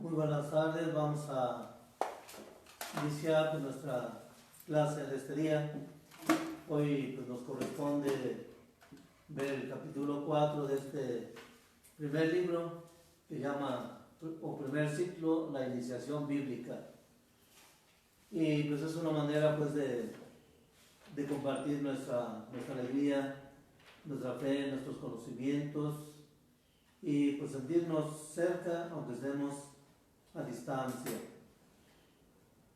Muy buenas tardes, vamos a iniciar pues, nuestra clase de este día. Hoy pues, nos corresponde ver el capítulo 4 de este primer libro que llama, o primer ciclo, la iniciación bíblica. Y pues es una manera pues de compartir nuestra alegría, nuestra fe, nuestros conocimientos y pues sentirnos cerca aunque estemos a distancia.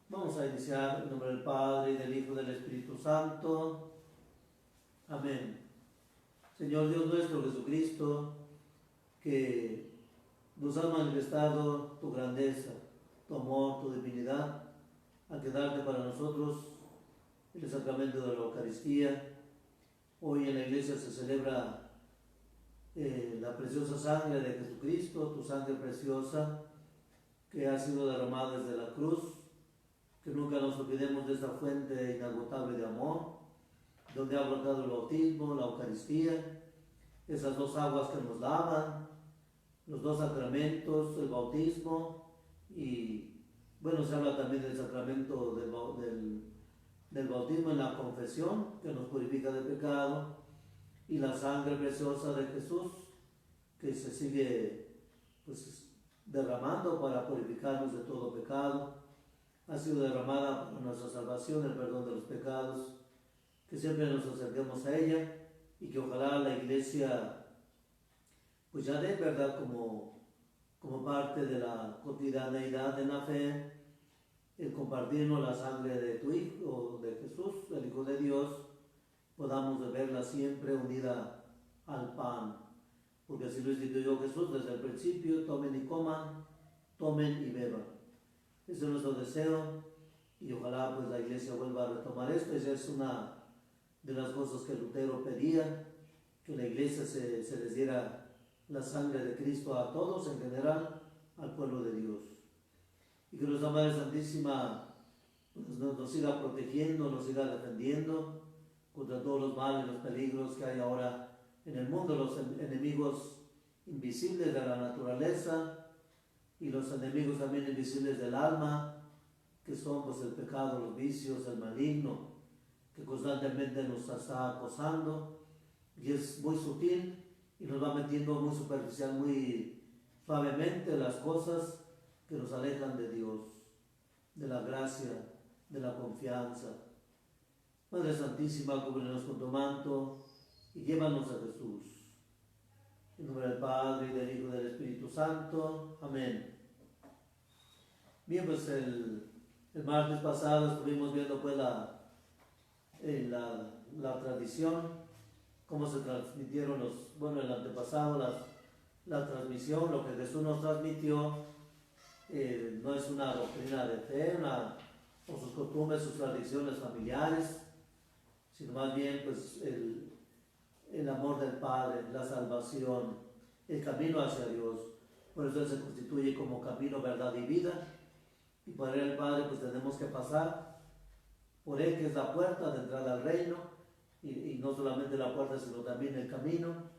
Vamos a iniciar en nombre del Padre, y del Hijo, y del Espíritu Santo. Amén. Señor Dios nuestro Jesucristo, que nos has manifestado tu grandeza, tu amor, tu divinidad, al quedarte para nosotros el sacramento de la Eucaristía. Hoy en la iglesia se celebra la preciosa sangre de Jesucristo, tu sangre preciosa, que ha sido derramada desde la cruz, que nunca nos olvidemos de esta fuente inagotable de amor, donde ha brotado el bautismo, la Eucaristía, esas dos aguas que nos lavan, los dos sacramentos, el bautismo y, bueno, se habla también del sacramento del bautismo en la confesión, que nos purifica de pecado, y la sangre preciosa de Jesús, que se sigue, pues, derramando para purificarnos de todo pecado. Ha sido derramada para nuestra salvación, el perdón de los pecados, que siempre nos acerquemos a ella y que ojalá la iglesia pues ya dé, verdad, como parte de la cotidianeidad de la fe, el compartirnos la sangre de tu Hijo, de Jesús, el Hijo de Dios, podamos beberla siempre unida al pan, porque así lo instituyó Jesús desde el principio: tomen y coman, tomen y beban. Ese es nuestro deseo y ojalá pues la iglesia vuelva a retomar esto. Esa es una de las cosas que Lutero pedía, que la iglesia se les diera la sangre de Cristo a todos en general, al pueblo de Dios. Y que nuestra Madre Santísima pues, nos siga protegiendo, nos siga defendiendo contra todos los males, los peligros que hay ahora en el mundo, los enemigos invisibles de la naturaleza y los enemigos también invisibles del alma, que son pues el pecado, los vicios, el maligno, que constantemente nos está acosando y es muy sutil y nos va metiendo muy superficial, muy suavemente las cosas que nos alejan de Dios, de la gracia, de la confianza. Madre Santísima, cúbrenos con tu manto y llévanos a Jesús. En nombre del Padre, y del Hijo, y del Espíritu Santo. Amén. Bien, pues el martes pasado estuvimos viendo pues la tradición, cómo se transmitieron el antepasado, la transmisión, lo que Jesús nos transmitió, no es una doctrina de fe, o sus costumbres, sus tradiciones familiares, sino más bien pues el amor del Padre, la salvación, el camino hacia Dios. Por eso Él se constituye como camino, verdad y vida, y para ir al Padre pues tenemos que pasar por Él, que es la puerta de entrada al reino, y no solamente la puerta, sino también el camino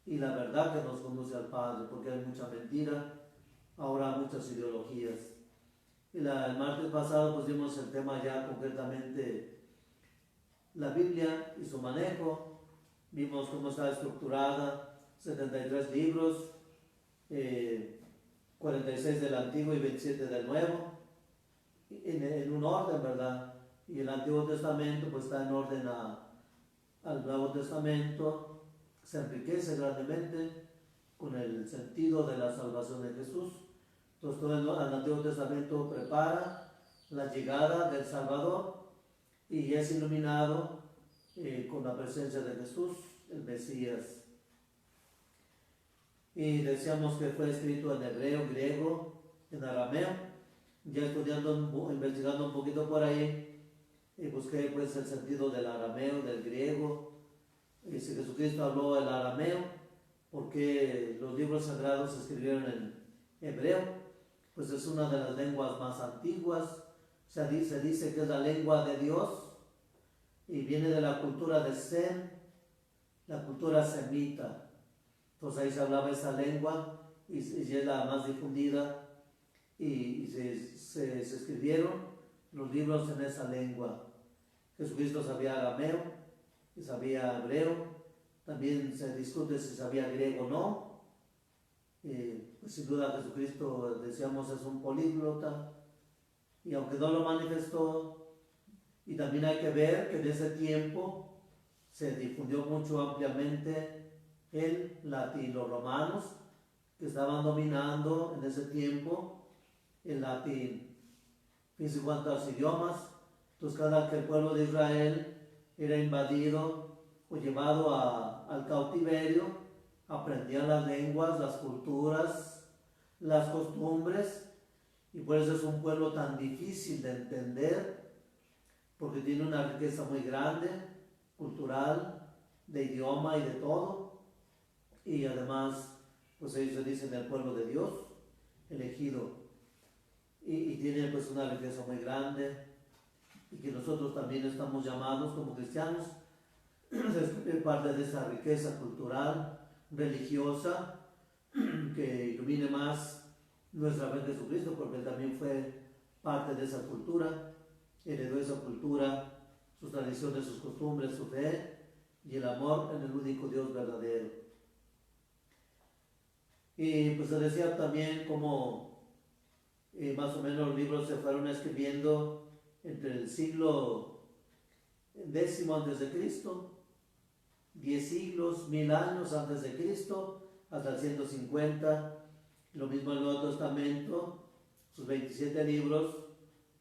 y la verdad que nos conduce al Padre, porque hay mucha mentira, ahora muchas ideologías. Y el martes pasado pues vimos el tema ya concretamente, la Biblia y su manejo. Vimos cómo está estructurada, 73 libros, 46 del Antiguo y 27 del Nuevo, en un orden, ¿verdad? Y el Antiguo Testamento pues está en orden al Nuevo Testamento, se enriquece grandemente con el sentido de la salvación de Jesús. Entonces todo el Antiguo Testamento prepara la llegada del Salvador y es iluminado con la presencia de Jesús, el Mesías. Y decíamos que fue escrito en hebreo, griego, en arameo. Ya estudiando, investigando un poquito por ahí, busqué pues el sentido del arameo, del griego. Y si Jesucristo habló el arameo, porque los libros sagrados se escribieron en hebreo, pues es una de las lenguas más antiguas. Se dice que es la lengua de Dios y viene de la cultura de Sem, la cultura semita. Entonces ahí se hablaba esa lengua y es la más difundida y se escribieron los libros en esa lengua. Jesucristo sabía arameo y sabía hebreo, también se discute si sabía griego o no. Pues sin duda Jesucristo, decíamos, es un políglota, y aunque no lo manifestó, y también hay que ver que en ese tiempo se difundió mucho ampliamente el latín. Los romanos, que estaban dominando en ese tiempo el latín. Fíjense cuántos idiomas. Entonces, cada que el pueblo de Israel era invadido o llevado al cautiverio, aprendían las lenguas, las culturas, las costumbres, y por eso es un pueblo tan difícil de entender, porque tiene una riqueza muy grande, cultural, de idioma y de todo, y además, pues ellos se dicen el pueblo de Dios, elegido, y tiene pues una riqueza muy grande, y que nosotros también estamos llamados como cristianos a escribir parte de esa riqueza cultural, religiosa, que ilumine más nuestra fe en Jesucristo, porque él también fue parte de esa cultura, heredó esa cultura, sus tradiciones, sus costumbres, su fe y el amor en el único Dios verdadero. Y pues se decía también como más o menos los libros se fueron escribiendo entre el siglo X antes de Cristo, 10 siglos, 1000 años antes de Cristo, hasta el 150. Lo mismo el Nuevo Testamento, sus 27 libros,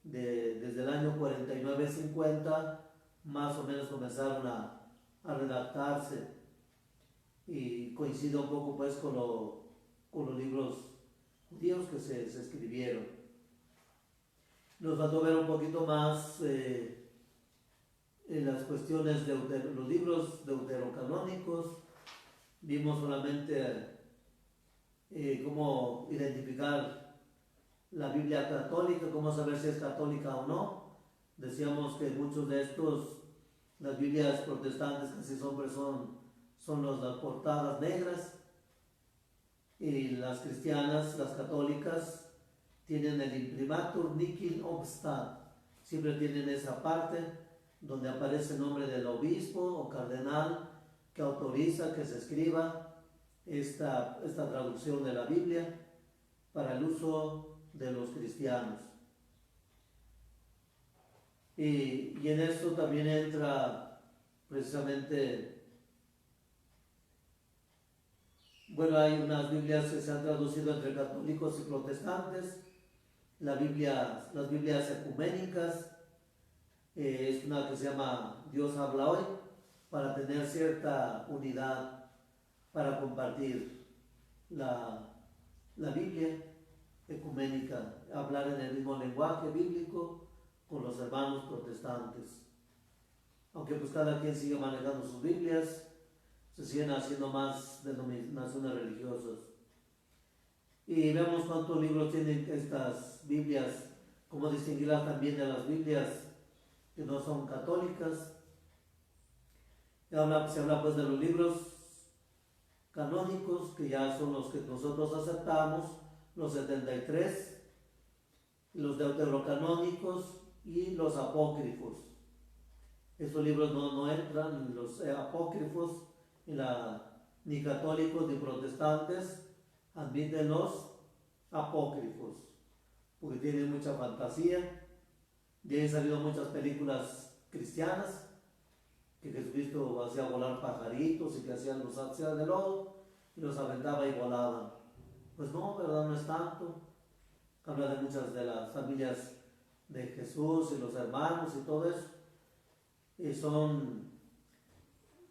desde el año 49-50, más o menos comenzaron a redactarse, y coincide un poco pues con los libros judíos que se escribieron. Nos faltó ver un poquito más en las cuestiones de los libros deuterocanónicos. Vimos solamente cómo identificar la Biblia católica, cómo saber si es católica o no. Decíamos que muchos de estos, las Biblias protestantes casi siempre son las portadas negras, y las cristianas, las católicas, tienen el imprimatur nicil obstat, siempre tienen esa parte donde aparece el nombre del obispo o cardenal que autoriza que se escriba esta traducción de la Biblia para el uso de los cristianos. Y en esto también entra precisamente, bueno, hay unas Biblias que se han traducido entre católicos y protestantes, las Biblias ecuménicas, es una que se llama Dios habla hoy, para tener cierta unidad, para compartir la Biblia ecuménica, hablar en el mismo lenguaje bíblico con los hermanos protestantes. Aunque pues cada quien sigue manejando sus Biblias, se siguen haciendo más denominaciones religiosas. Y vemos cuántos libros tienen estas Biblias, cómo distinguirlas también de las Biblias que no son católicas. Se habla pues de los libros canónicos, que ya son los que nosotros aceptamos, los 73, los deuterocanónicos y los apócrifos. Estos libros no entran, los apócrifos, ni católicos ni protestantes admiten los apócrifos, porque tienen mucha fantasía. Ya han salido muchas películas cristianas que Jesucristo hacía volar pajaritos y que hacían los hacía de lodo y los aventaba y volaban. Pues no, ¿verdad? No es tanto. Habla de muchas de las familias de Jesús y los hermanos y todo eso. Y son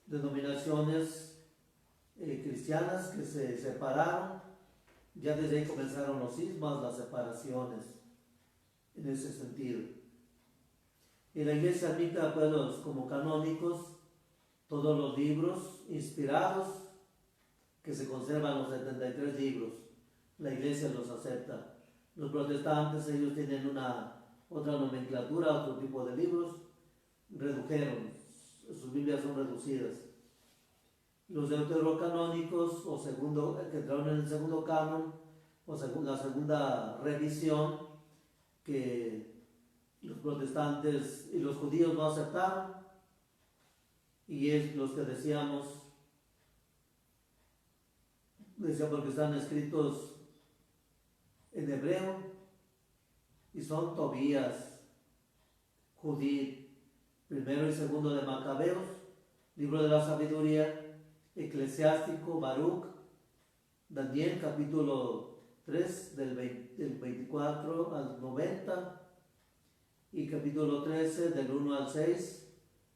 denominaciones cristianas que se separaron. Ya desde ahí comenzaron los cismas, las separaciones, en ese sentido. Y la Iglesia admite pues como canónicos todos los libros inspirados, que se conservan los 73 libros. La Iglesia los acepta. Los protestantes, ellos tienen otra nomenclatura, otro tipo de libros, redujeron, sus Biblias son reducidas. Los deuterocanónicos, que entraron en el segundo canon, la segunda revisión que los protestantes y los judíos no aceptaron, y es los que decíamos porque están escritos en hebreo y son Tobías, Judith, primero y segundo de Macabeos, libro de la sabiduría, Eclesiástico, Baruch, Daniel capítulo 3 del 24 al 90 y capítulo 13 del 1 al 6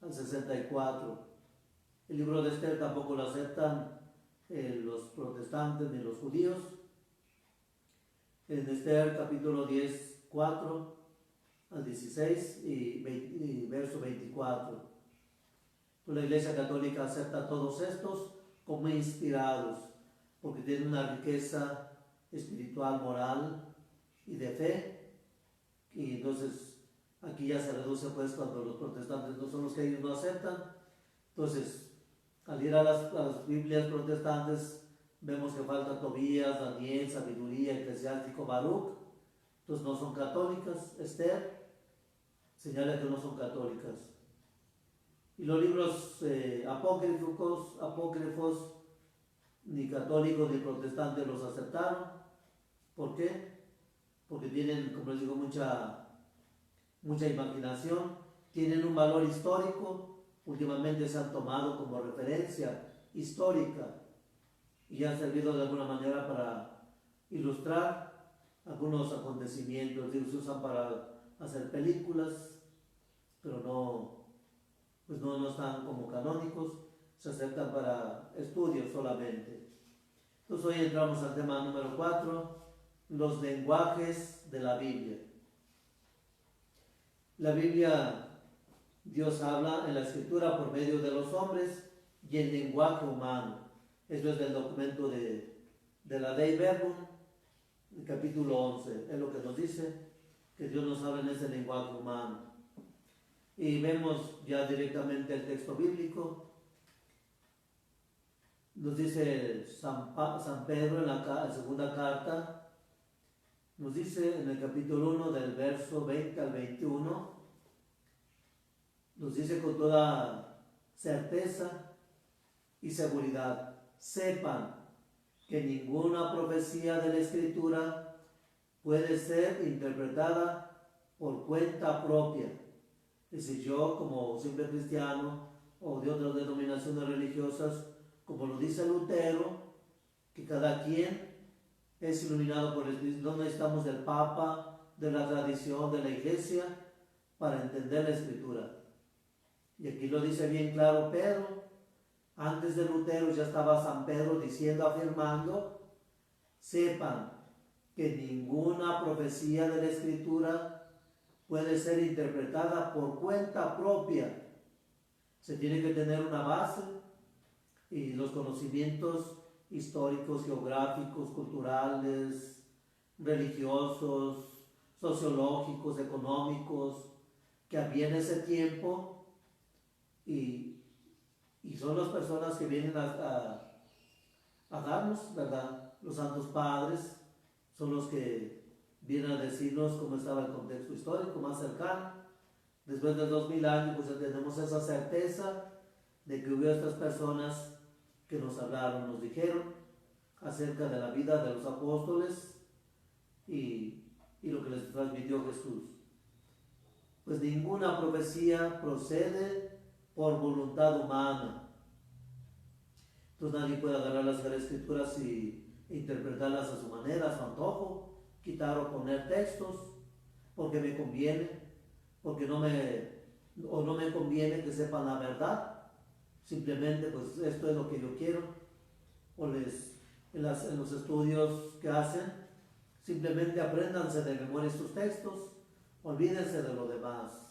al 64. El libro de Esther tampoco lo aceptan los protestantes ni los judíos. En Esther capítulo 10, 4 al 16 y verso 24. Pues la Iglesia Católica acepta todos estos como inspirados, porque tienen una riqueza espiritual, moral y de fe. Y entonces aquí ya se reduce pues cuando los protestantes no son los que ellos no aceptan. Entonces, al ir a las Biblias protestantes, vemos que falta Tobías, Daniel, Sabiduría, Eclesiástico, Baruch. Entonces no son católicas. Esther señala que no son católicas. Y los libros apócrifos, ni católicos ni protestantes los aceptaron. ¿Por qué? Porque tienen, como les digo, mucha imaginación, tienen un valor histórico. Últimamente se han tomado como referencia histórica y han servido de alguna manera para ilustrar algunos acontecimientos. Se usan para hacer películas, pero no están como canónicos, se aceptan para estudios solamente. Entonces hoy entramos al tema número 4, los lenguajes de la Biblia. La Biblia, Dios habla en la escritura por medio de los hombres y el lenguaje humano. Esto es del documento de la Dei Verbum, el capítulo 11. Es lo que nos dice, que Dios nos habla en ese lenguaje humano. Y vemos ya directamente el texto bíblico. Nos dice San Pedro en la segunda carta, nos dice en el capítulo 1 del verso 20 al 21, nos dice con toda certeza y seguridad: sepan que ninguna profecía de la Escritura puede ser interpretada por cuenta propia. Es decir, yo como simple cristiano o de otras denominaciones religiosas, como lo dice Lutero, que cada quien es iluminado por el Espíritu, no necesitamos del Papa, de la tradición, de la Iglesia, para entender la Escritura. Y aquí lo dice bien claro Pedro. Antes de Lutero ya estaba San Pedro diciendo, afirmando: sepan que ninguna profecía de la Escritura puede ser interpretada por cuenta propia. Se tiene que tener una base y los conocimientos históricos, geográficos, culturales, religiosos, sociológicos, económicos, que había en ese tiempo, y son las personas que vienen a darnos, ¿verdad? Los santos padres son los que vienen a decirnos cómo estaba el contexto histórico más cercano. Después de 2000 años, pues tenemos esa certeza de que hubo estas personas que nos hablaron, nos dijeron acerca de la vida de los apóstoles y lo que les transmitió Jesús. Pues ninguna profecía procede por voluntad humana. Entonces nadie puede agarrar las Escrituras e interpretarlas a su manera, a su antojo, quitar o poner textos, porque me conviene, porque no me conviene que sepan la verdad. Simplemente pues esto es lo que yo quiero. O en los estudios que hacen, simplemente apréndanse de memoria estos textos, olvídense de lo demás.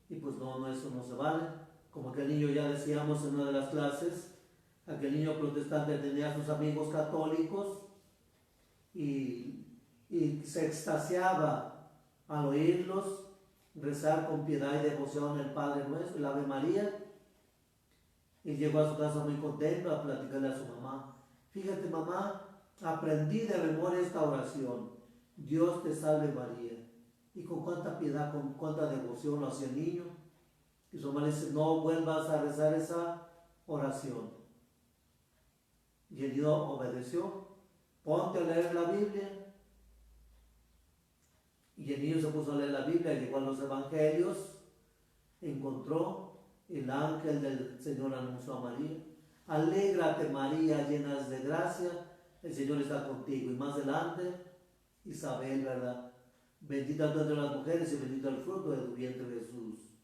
Y pues eso no se vale. Como aquel niño, ya decíamos en una de las clases, aquel niño protestante tenía a sus amigos católicos y se extasiaba al oírlos rezar con piedad y devoción el Padre Nuestro, el Ave María, y llegó a su casa muy contento a platicarle a su mamá: fíjate mamá, aprendí de memoria esta oración. Dios te salve María. Y con cuánta piedad, con cuánta devoción lo hacía el niño. Y su mamá le dice, no vuelvas a rezar esa oración. Y el niño obedeció. Ponte a leer la Biblia. Y el niño se puso a leer la Biblia, llegó a los evangelios, encontró el ángel del Señor anunció a María. Alégrate María, llena de gracia, el Señor está contigo. Y más adelante, Isabel, ¿verdad? Bendita tú entre las mujeres y bendito el fruto de tu vientre Jesús.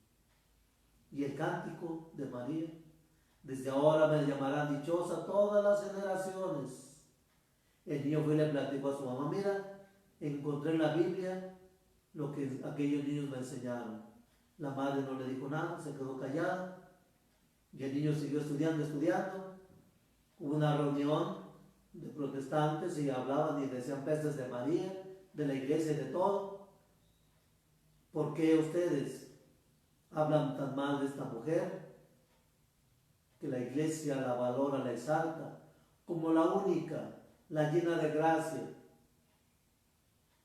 Y el cántico de María, desde ahora me llamarán dichosa todas las generaciones. El niño fue y le platicó a su mamá, mira, encontré en la Biblia lo que aquellos niños me enseñaron. La madre no le dijo nada, se quedó callada. Y el niño siguió estudiando. Hubo una reunión de protestantes y hablaban y decían pestes de María, de la iglesia y de todo. ¿Por qué ustedes hablan tan mal de esta mujer? Que la iglesia la valora, la exalta como la única, la llena de gracia.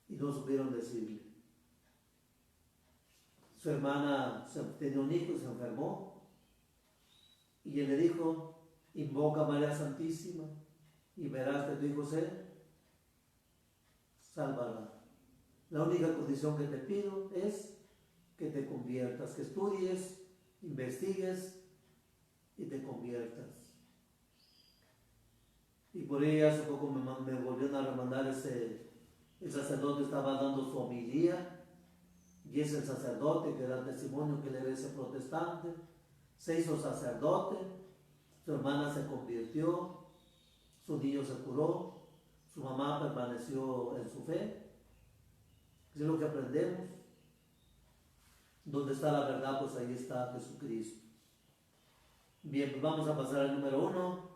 Y no supieron decirle. Su hermana tenía un hijo y se enfermó. Y él le dijo, invoca a María Santísima y verás que tu hijo se salvará. La única condición que te pido es que te conviertas, que estudies, investigues y te conviertas. Y por ahí hace poco me volvieron a remandar el sacerdote estaba dando su homilía y es el sacerdote que da el testimonio que le ve ese protestante. Se hizo sacerdote, su hermana se convirtió, su niño se curó, su mamá permaneció en su fe. Es lo que aprendemos. Donde está la verdad, pues ahí está Jesucristo. Bien, pues vamos a pasar al número 1.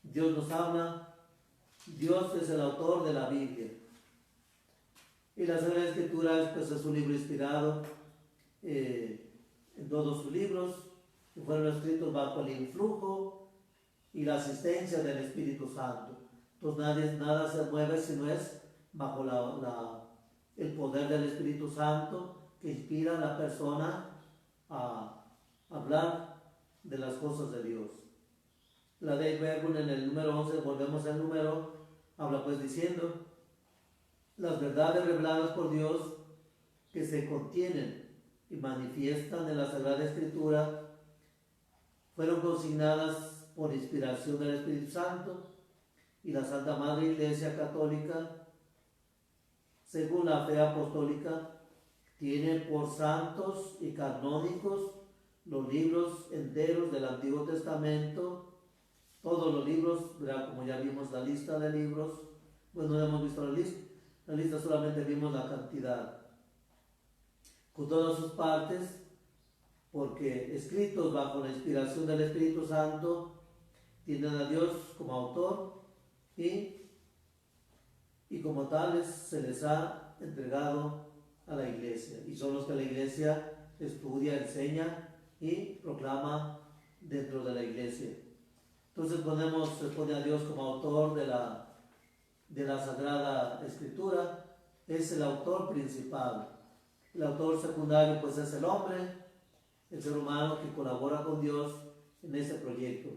Dios nos habla. Dios es el autor de la Biblia. Y la Sagrada Escritura pues, es un libro inspirado en todos sus libros, que fueron escritos bajo el influjo y la asistencia del Espíritu Santo. Entonces nada se mueve si no es bajo el poder del Espíritu Santo que inspira a la persona a hablar de las cosas de Dios. La Dei Verbum en el número 11, volvemos al número, habla pues diciendo, las verdades reveladas por Dios que se contienen y manifiestan en la Sagrada Escritura fueron consignadas por inspiración del Espíritu Santo y la Santa Madre Iglesia Católica, según la fe apostólica, tiene por santos y canónicos los libros enteros del Antiguo Testamento, todos los libros, ¿verdad? Como ya vimos la lista de libros, pues no hemos visto la lista solamente vimos la cantidad, con todas sus partes, porque escritos bajo la inspiración del Espíritu Santo, tienen a Dios como autor y como tales se les ha entregado a la iglesia, y son los que la iglesia estudia, enseña y proclama dentro de la iglesia. Entonces se pone a Dios como autor de la Sagrada Escritura, es el autor principal. El autor secundario pues es el hombre, el ser humano que colabora con Dios en ese proyecto,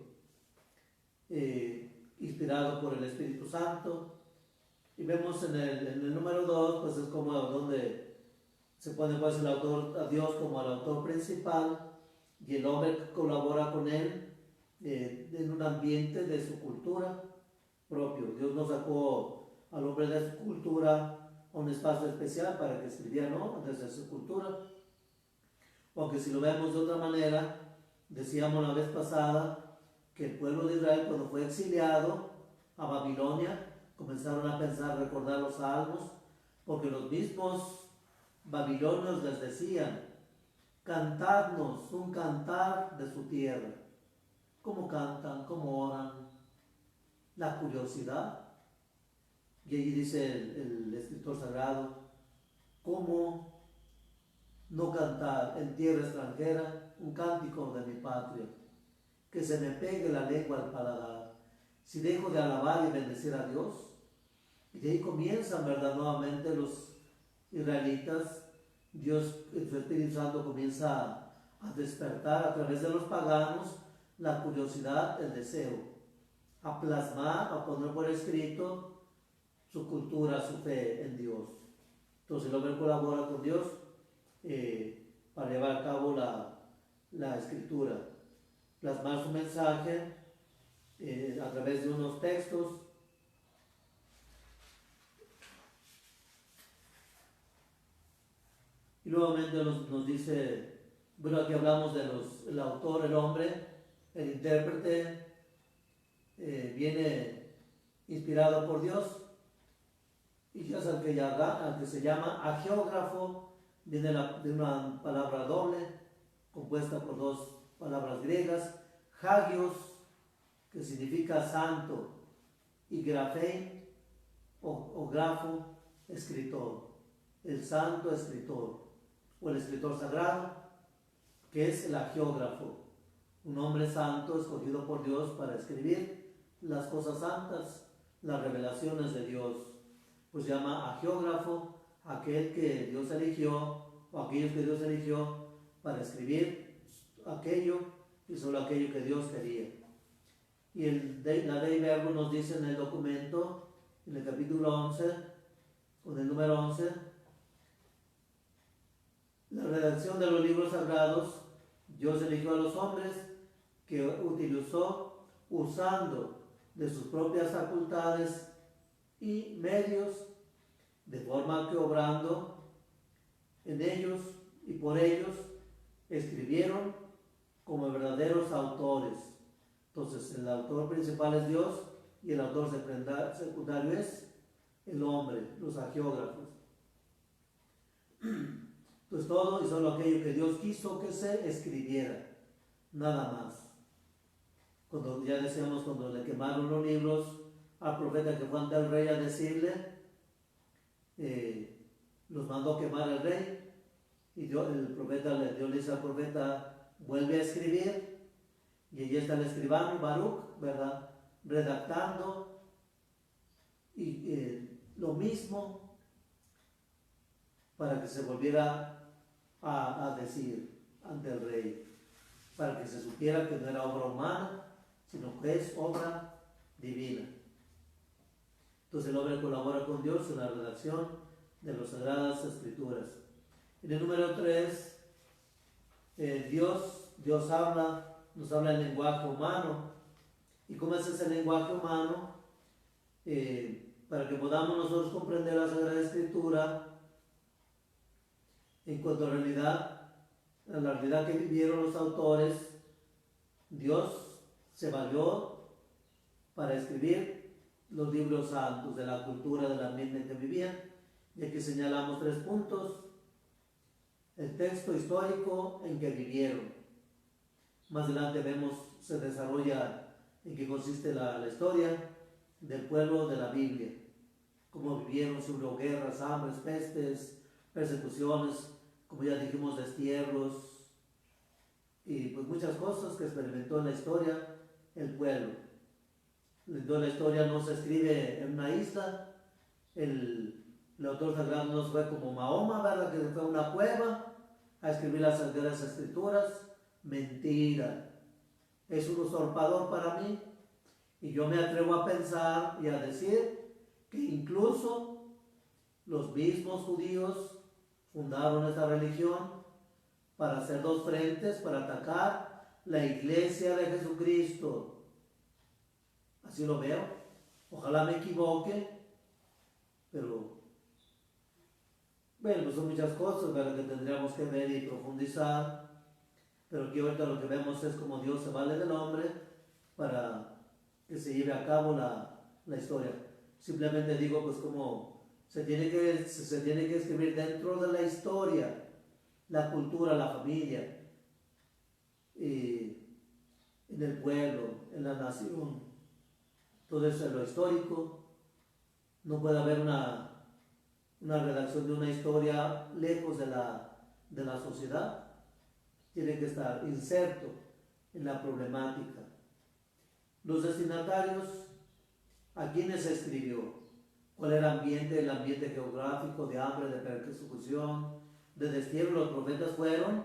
inspirado por el Espíritu Santo. Y vemos en el número 2, pues es como donde se pone pues el autor a Dios como el autor principal y el hombre que colabora con él en un ambiente de su cultura propio. Dios no sacó al hombre de su cultura a un espacio especial para que escribiera, ¿no? Desde su cultura. Aunque si lo vemos de otra manera, decíamos la vez pasada que el pueblo de Israel cuando fue exiliado a Babilonia, comenzaron a pensar, recordar los salmos, porque los mismos babilonios les decían, cantadnos un cantar de su tierra. ¿Cómo cantan? ¿Cómo oran? La curiosidad. Y allí dice el escritor sagrado, ¿cómo no cantar en tierra extranjera un cántico de mi patria? Que se me pegue la lengua al paladar. Si dejo de alabar y bendecir a Dios, Y de ahí comienzan, ¿verdad? Nuevamente los israelitas, Dios, el Espíritu Santo comienza a despertar a través de los paganos la curiosidad, el deseo, a plasmar, a poner por escrito su cultura, su fe en Dios. Entonces el hombre colabora con Dios para llevar a cabo la escritura, plasmar su mensaje a través de unos textos. Y nuevamente nos dice, bueno, aquí hablamos de el autor, el hombre, el intérprete, viene inspirado por Dios, y ya es al que se llama agiógrafo, viene de una palabra doble, compuesta por dos palabras griegas, hagios, que significa santo, y grafein, o grafo, escritor, el santo escritor, o el escritor sagrado, que es el agiógrafo, un hombre santo escogido por Dios para escribir las cosas santas, las revelaciones de Dios. Pues llama agiógrafo aquel que Dios eligió, o aquellos que Dios eligió para escribir aquello y solo aquello que Dios quería. Y la Dei Verbum nos dice en el documento, en el capítulo 11, o en el número 11, la redacción de los libros sagrados, Dios eligió a los hombres que utilizó usando de sus propias facultades y medios, de forma que obrando en ellos y por ellos escribieron como verdaderos autores. Entonces el autor principal es Dios y el autor secundario es el hombre, los agiógrafos. Pues todo y solo aquello que Dios quiso que se escribiera, nada más. Cuando ya decíamos, cuando le quemaron los libros al profeta que fue ante el rey a decirle, los mandó quemar el rey, y Dios le dice al profeta, vuelve a escribir, y allí está el escribano Baruch, ¿verdad? Redactando, y lo mismo para que se volviera a decir ante el rey, para que se supiera que no era obra humana, sino que es obra divina. Entonces el hombre colabora con Dios en la redacción de las Sagradas Escrituras. En el número 3, Dios nos habla en lenguaje humano. ¿Y cómo es ese lenguaje humano? Para que podamos nosotros comprender la Sagrada Escritura en cuanto a la realidad que vivieron los autores. Dios se valió para escribir los libros santos de la cultura del ambiente en que vivían. Y aquí señalamos 3 puntos. El texto histórico en que vivieron. Más adelante se desarrolla en qué consiste la historia del pueblo de la Biblia. Cómo vivieron, si hubo guerras, hambres, pestes, persecuciones, como ya dijimos, destierros, y pues muchas cosas que experimentó en la historia el pueblo. La historia no se escribe en una isla. El autor sagrado no fue como Mahoma, ¿verdad? Que se fue a una cueva a escribir las Sagradas Escrituras. Mentira. Es un usurpador para mí. Y yo me atrevo a pensar y a decir que incluso los mismos judíos fundaron esta religión para hacer 2 frentes, para atacar la iglesia de Jesucristo. Así lo veo. Ojalá me equivoque, pero bueno, pues son muchas cosas, ¿verdad?, que tendríamos que ver y profundizar, pero aquí ahorita lo que vemos es como Dios se vale del hombre para que se lleve a cabo la historia. Simplemente digo, pues como se tiene que escribir dentro de la historia, la cultura, la familia, en el pueblo, en la nación. Todo eso es lo histórico. No puede haber una redacción de una historia lejos de la sociedad. Tiene que estar inserto en la problemática. Los destinatarios, ¿a quiénes se escribió? ¿Cuál era el ambiente geográfico de hambre, de persecución, de destierro? Los profetas fueron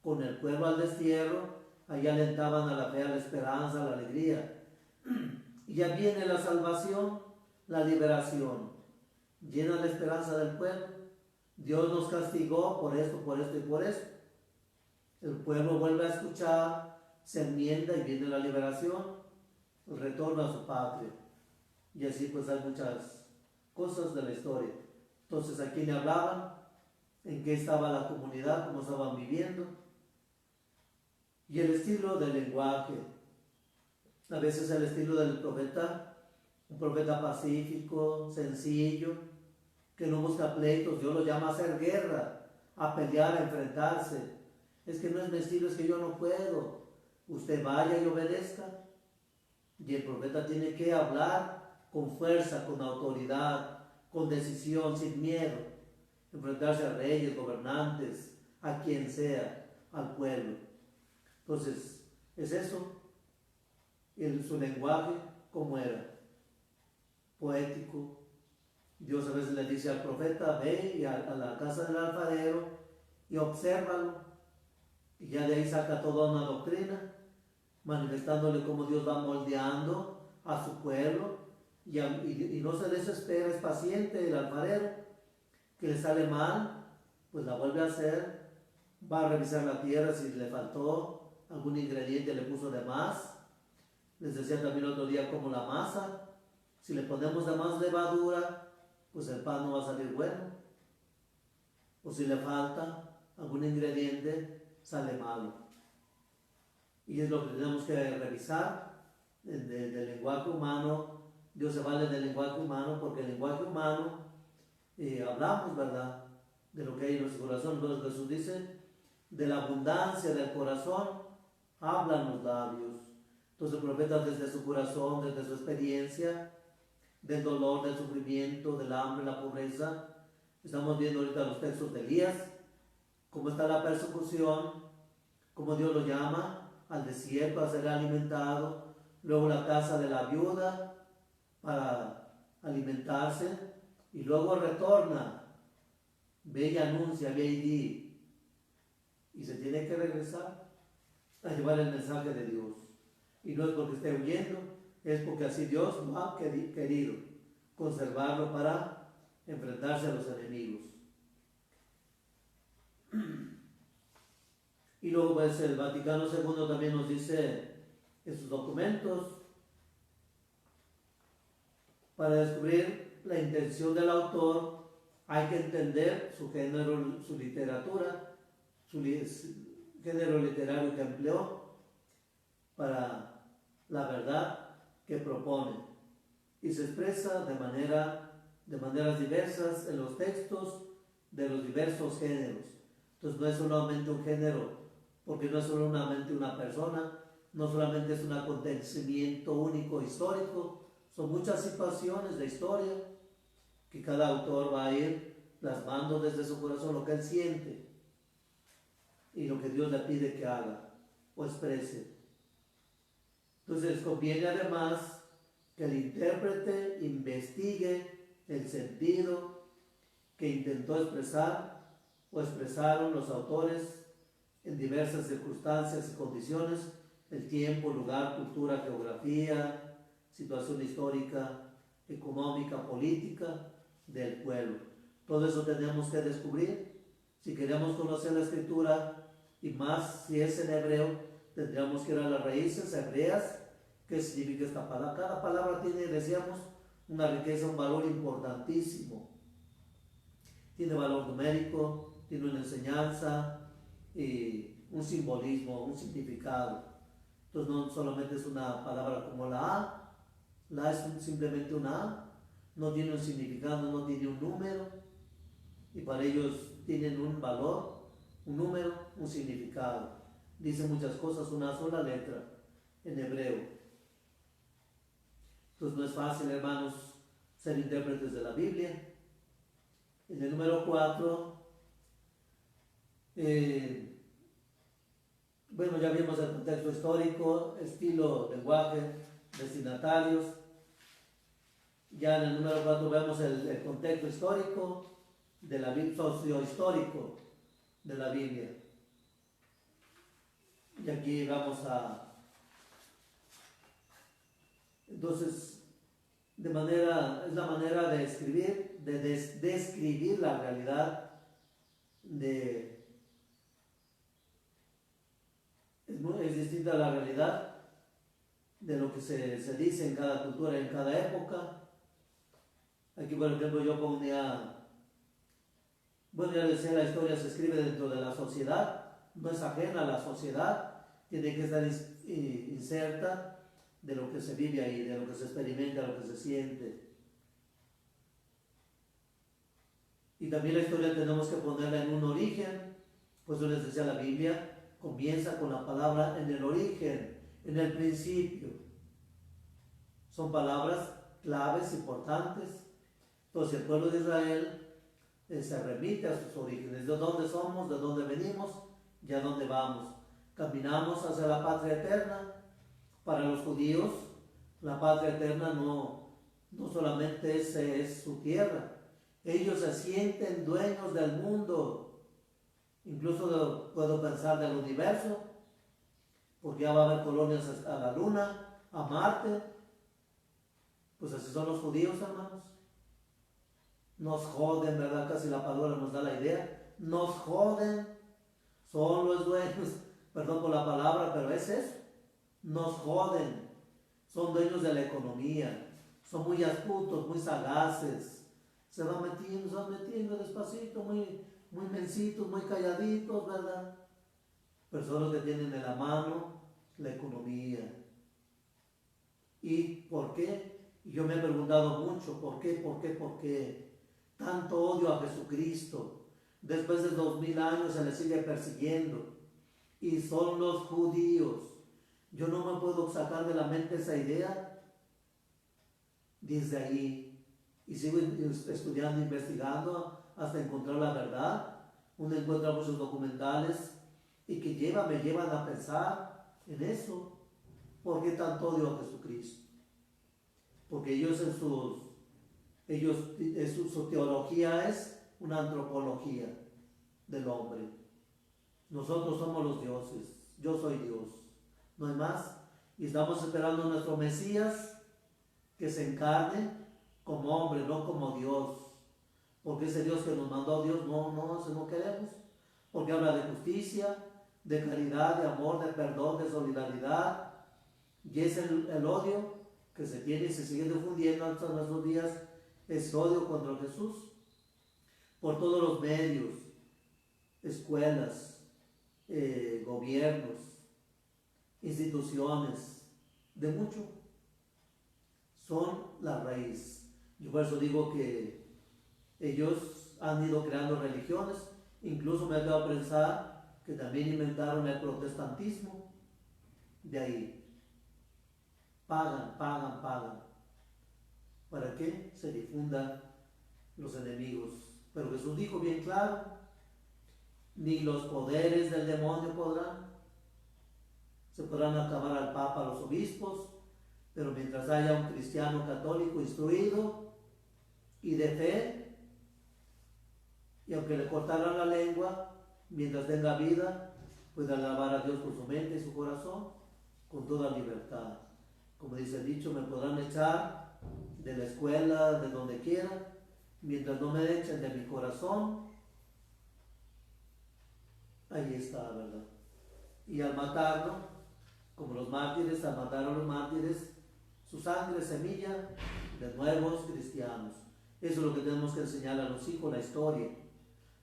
con el pueblo al destierro, allí alentaban a la fe, a la esperanza, a la alegría. Y ya viene la salvación, la liberación. Llena la esperanza del pueblo. Dios nos castigó por esto y por esto. El pueblo vuelve a escuchar, se enmienda y viene la liberación, el retorno a su patria. Y así pues hay muchas cosas de la historia. Entonces, ¿a quién le hablaban? ¿En qué estaba la comunidad? ¿Cómo estaban viviendo? Y el estilo del lenguaje. A veces el estilo del profeta, un profeta pacífico, sencillo, que no busca pleitos. Dios lo llama a hacer guerra, a pelear, a enfrentarse. Es que no es mi estilo, es que yo no puedo. Usted vaya y obedezca. Y el profeta tiene que hablar con fuerza, con autoridad, con decisión, sin miedo. Enfrentarse a reyes, gobernantes, a quien sea, al pueblo. Entonces, es eso. Su lenguaje, ¿cómo era? Poético. Dios a veces le dice al profeta: ve a la casa del alfarero y obsérvalo. Y ya de ahí saca toda una doctrina, manifestándole cómo Dios va moldeando a su pueblo. Y no se desespera, es paciente el alfarero. Que le sale mal, pues la vuelve a hacer. Va a revisar la tierra si le faltó algún ingrediente, le puso de más. Les decía también otro día como la masa. Si le ponemos de más levadura, pues el pan no va a salir bueno. O si le falta algún ingrediente, sale malo. Y es lo que tenemos que revisar del lenguaje humano. Dios se vale del lenguaje humano, porque el lenguaje humano hablamos, ¿verdad?, de lo que hay en nuestro corazón. Entonces Jesús dice: de la abundancia del corazón hablan los labios. Entonces el profeta, desde su corazón, desde su experiencia, del dolor, del sufrimiento, del hambre, la pobreza. Estamos viendo ahorita los textos de Elías, cómo está la persecución, cómo Dios lo llama al desierto a ser alimentado, luego la casa de la viuda para alimentarse, y luego retorna, ve y anuncia, ve y di, y se tiene que regresar a llevar el mensaje de Dios. Y no es porque esté huyendo, es porque así Dios lo ha querido conservarlo para enfrentarse a los enemigos. Y luego pues el Vaticano II también nos dice en sus documentos: para descubrir la intención del autor hay que entender su género, su literatura, su género literario que empleó para la verdad que propone, y se expresa de maneras diversas en los textos de los diversos géneros. Entonces no es solamente un género, porque no es solamente una persona, no solamente es un acontecimiento único histórico, son muchas situaciones de historia que cada autor va a ir plasmando desde su corazón lo que él siente y lo que Dios le pide que haga o exprese. Entonces conviene además que el intérprete investigue el sentido que intentó expresar o expresaron los autores en diversas circunstancias y condiciones, el tiempo, lugar, cultura, geografía, situación histórica, económica, política del pueblo. Todo eso tenemos que descubrir. Si queremos conocer la escritura, y más si es en hebreo, tendríamos que ir a las raíces hebreas. ¿Qué significa esta palabra? Cada palabra tiene, decíamos, una riqueza, un valor importantísimo. Tiene valor numérico, tiene una enseñanza, un simbolismo, un significado. Entonces no solamente es una palabra como la A. La A es simplemente una A, no tiene un significado, no tiene un número, y para ellos tienen un valor, un número, un significado. Dice muchas cosas, una sola letra en hebreo. Entonces no es fácil, hermanos, ser intérpretes de la Biblia. En el número 4, bueno, ya vimos el contexto histórico, estilo, lenguaje, destinatarios. Ya en el número 4 vemos el contexto histórico de la Biblia, sociohistórico de la Biblia. Y aquí vamos a... Entonces, es la manera de escribir, de describir la realidad es distinta a la realidad de lo que se dice en cada cultura, en cada época. Aquí, por ejemplo, yo ponía, bueno, ya decía, la historia se escribe dentro de la sociedad, no es ajena a la sociedad, tiene que estar inserta de lo que se vive ahí, de lo que se experimenta, de lo que se siente. Y también la historia tenemos que ponerla en un origen, pues yo les decía, la Biblia comienza con la palabra en el origen, en el principio. Son palabras claves, importantes. Entonces el pueblo de Israel se remite a sus orígenes, de dónde somos, de dónde venimos y a dónde vamos. Caminamos hacia la patria eterna. Para los judíos, la patria eterna no solamente es su tierra. Ellos se sienten dueños del mundo. Incluso puedo pensar del universo, porque ya va a haber colonias a la Luna, a Marte. Pues así son los judíos, hermanos. Nos joden, ¿verdad? Casi la palabra nos da la idea. Nos joden. Son los dueños, perdón por la palabra, pero es eso. Nos joden. Son dueños de la economía. Son muy astutos, muy sagaces. Se van metiendo despacito, muy mensitos, muy calladitos, ¿verdad? Pero son los que tienen en la mano la economía. ¿Y por qué? Yo me he preguntado mucho, ¿por qué? Tanto odio a Jesucristo. Después de 2000 años se le sigue persiguiendo. Y son los judíos. Yo no me puedo sacar de la mente esa idea desde ahí. Y sigo estudiando, investigando hasta encontrar la verdad. Uno encuentra muchos documentales y que me llevan a pensar en eso. ¿Por qué tanto odio a Jesucristo? Porque ellos su teología es una antropología del hombre. Nosotros somos los dioses. Yo soy Dios. No hay más. Y estamos esperando a nuestro Mesías que se encarne como hombre, no como Dios. Porque ese Dios que nos mandó Dios, eso no queremos. Porque habla de justicia, de caridad, de amor, de perdón, de solidaridad. Y es el odio que se tiene y se sigue difundiendo hasta nuestros días, es odio contra Jesús. Por todos los medios, escuelas, gobiernos, instituciones, de mucho, son la raíz. Yo por eso digo que ellos han ido creando religiones, incluso me ha dado a pensar que también inventaron el protestantismo, de ahí. Pagan. ¿Para qué? Se difundan los enemigos. Pero Jesús dijo bien claro, ni los poderes del demonio se podrán acabar al Papa, a los obispos, pero mientras haya un cristiano católico instruido y de fe, y aunque le cortaran la lengua, mientras tenga vida, puede alabar a Dios con su mente y su corazón, con toda libertad. Como dice el dicho, me podrán echar de la escuela, de donde quiera, mientras no me echen de mi corazón, ahí está, ¿verdad? Y al matarlo, como los mártires, al matar a los mártires, su sangre es semilla de nuevos cristianos. Eso es lo que tenemos que enseñar a los hijos, la historia.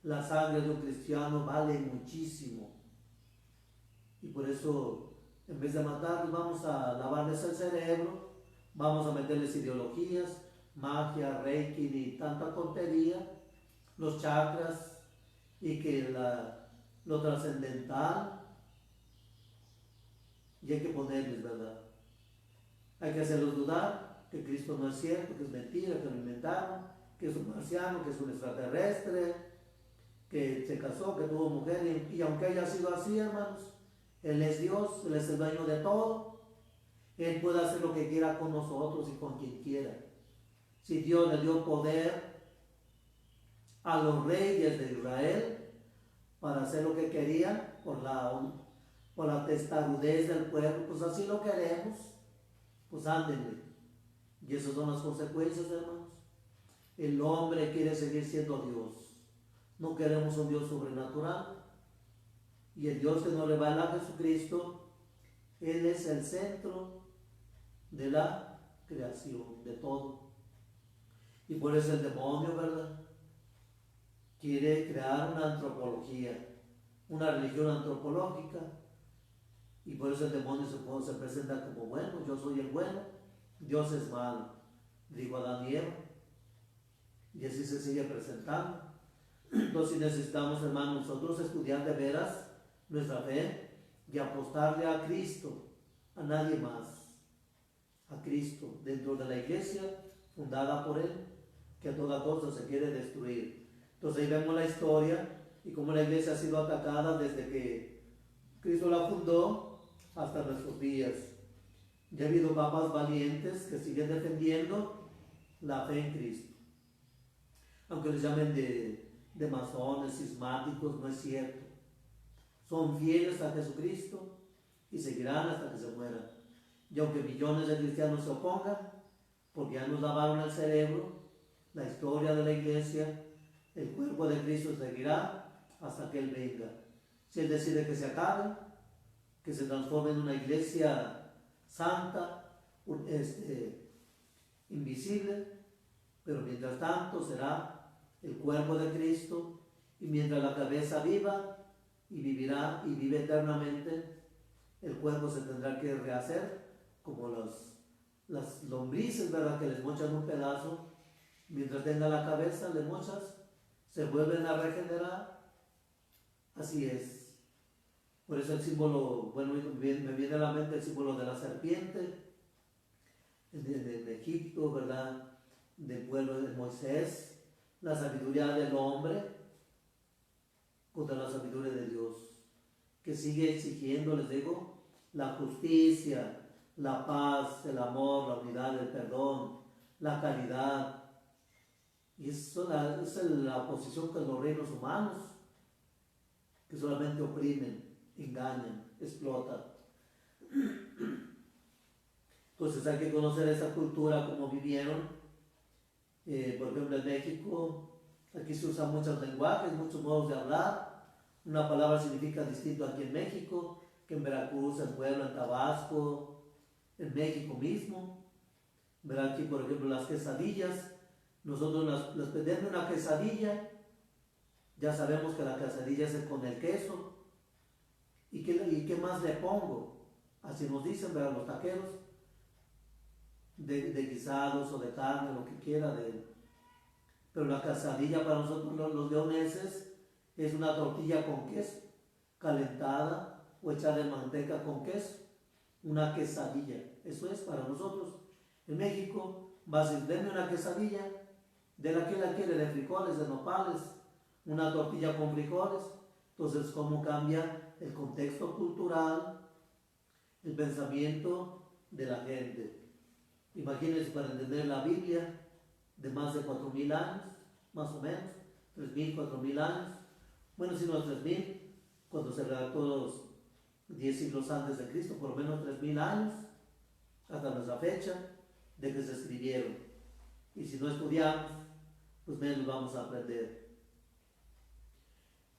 La sangre de un cristiano vale muchísimo. Y por eso, en vez de matarlos, vamos a lavarles el cerebro, vamos a meterles ideologías, magia, reiki y tanta tontería, los chakras, y que lo trascendental, y hay que ponerles, ¿verdad? Hay que hacerlos dudar que Cristo no es cierto, que es mentira, que lo inventaron, que es un marciano, que es un extraterrestre, que se casó, que tuvo mujer, y aunque haya sido así, hermanos, Él es Dios, Él es el dueño de todo, Él puede hacer lo que quiera con nosotros y con quien quiera. Si Dios le dio poder a los reyes de Israel para hacer lo que querían por la testarudez del pueblo, pues así lo queremos, pues ándenle. Y esas son las consecuencias, hermanos. El hombre quiere seguir siendo Dios. No queremos un Dios sobrenatural. Y el Dios que nos revela a Jesucristo, Él es el centro de la creación, de todo. Y por eso el demonio, ¿verdad? Quiere crear una antropología, una religión antropológica. Y por eso el demonio se presenta como bueno. Yo soy el bueno, Dios es malo, dijo Adán y Eva. Y así se sigue presentando. Entonces necesitamos, hermanos, nosotros estudiar de veras nuestra fe y apostarle a Cristo, a nadie más, a Cristo, dentro de la iglesia fundada por Él, que a toda cosa se quiere destruir. Entonces ahí vemos la historia y cómo la iglesia ha sido atacada desde que Cristo la fundó hasta nuestros días. Ya ha habido papas valientes que siguen defendiendo la fe en Cristo. Aunque les llamen de masones, cismáticos, no es cierto. Son fieles a Jesucristo y seguirán hasta que se mueran. Y aunque millones de cristianos se opongan, porque ya nos lavaron el cerebro, la historia de la iglesia, el cuerpo de Cristo seguirá hasta que Él venga. Si Él decide que se acabe, que se transforme en una iglesia santa, invisible, pero mientras tanto será el cuerpo de Cristo, y mientras la cabeza viva y vivirá y vive eternamente, el cuerpo se tendrá que rehacer como las lombrices, ¿verdad? Que les mochan un pedazo, mientras tenga la cabeza, le mochas, se vuelven a regenerar. Así es. Por eso el símbolo, bueno, me viene a la mente el símbolo de la serpiente en Egipto, ¿verdad? Del pueblo de Moisés, la sabiduría del hombre contra la sabiduría de Dios, que sigue exigiendo, les digo, la justicia, la paz, el amor, la unidad, el perdón, la caridad. Y esa es la posición que los reinos humanos, que solamente oprimen, engañan, explotan. Entonces hay que conocer esa cultura, cómo vivieron. Por ejemplo, en México, aquí se usan muchos lenguajes, muchos modos de hablar. Una palabra significa distinto aquí en México, que en Veracruz, en Puebla, en Tabasco, en México mismo. Verán aquí, por ejemplo, las quesadillas. Nosotros las pedimos una quesadilla, ya sabemos que la quesadilla es con el queso. ¿Y qué más le pongo? Así nos dicen, ¿verdad? Los taqueros, de guisados o de carne, lo que quiera de él. Pero la quesadilla para nosotros los leoneses es una tortilla con queso, calentada o echada en manteca con queso. Una quesadilla, eso es para nosotros. En México vas a decir, denme una quesadilla, de la que la quiere, de frijoles, de nopales, una tortilla con frijoles. Entonces, ¿cómo cambia el contexto cultural, el pensamiento de la gente? Imagínense, para entender la Biblia de más de 4,000 años, más o menos, 3,000, 4,000 años, bueno, si no es 3,000, cuando se redactó los 10 siglos antes de Cristo, por lo menos 3,000 años, hasta nuestra fecha de que se escribieron. Y si no estudiamos, pues menos vamos a aprender.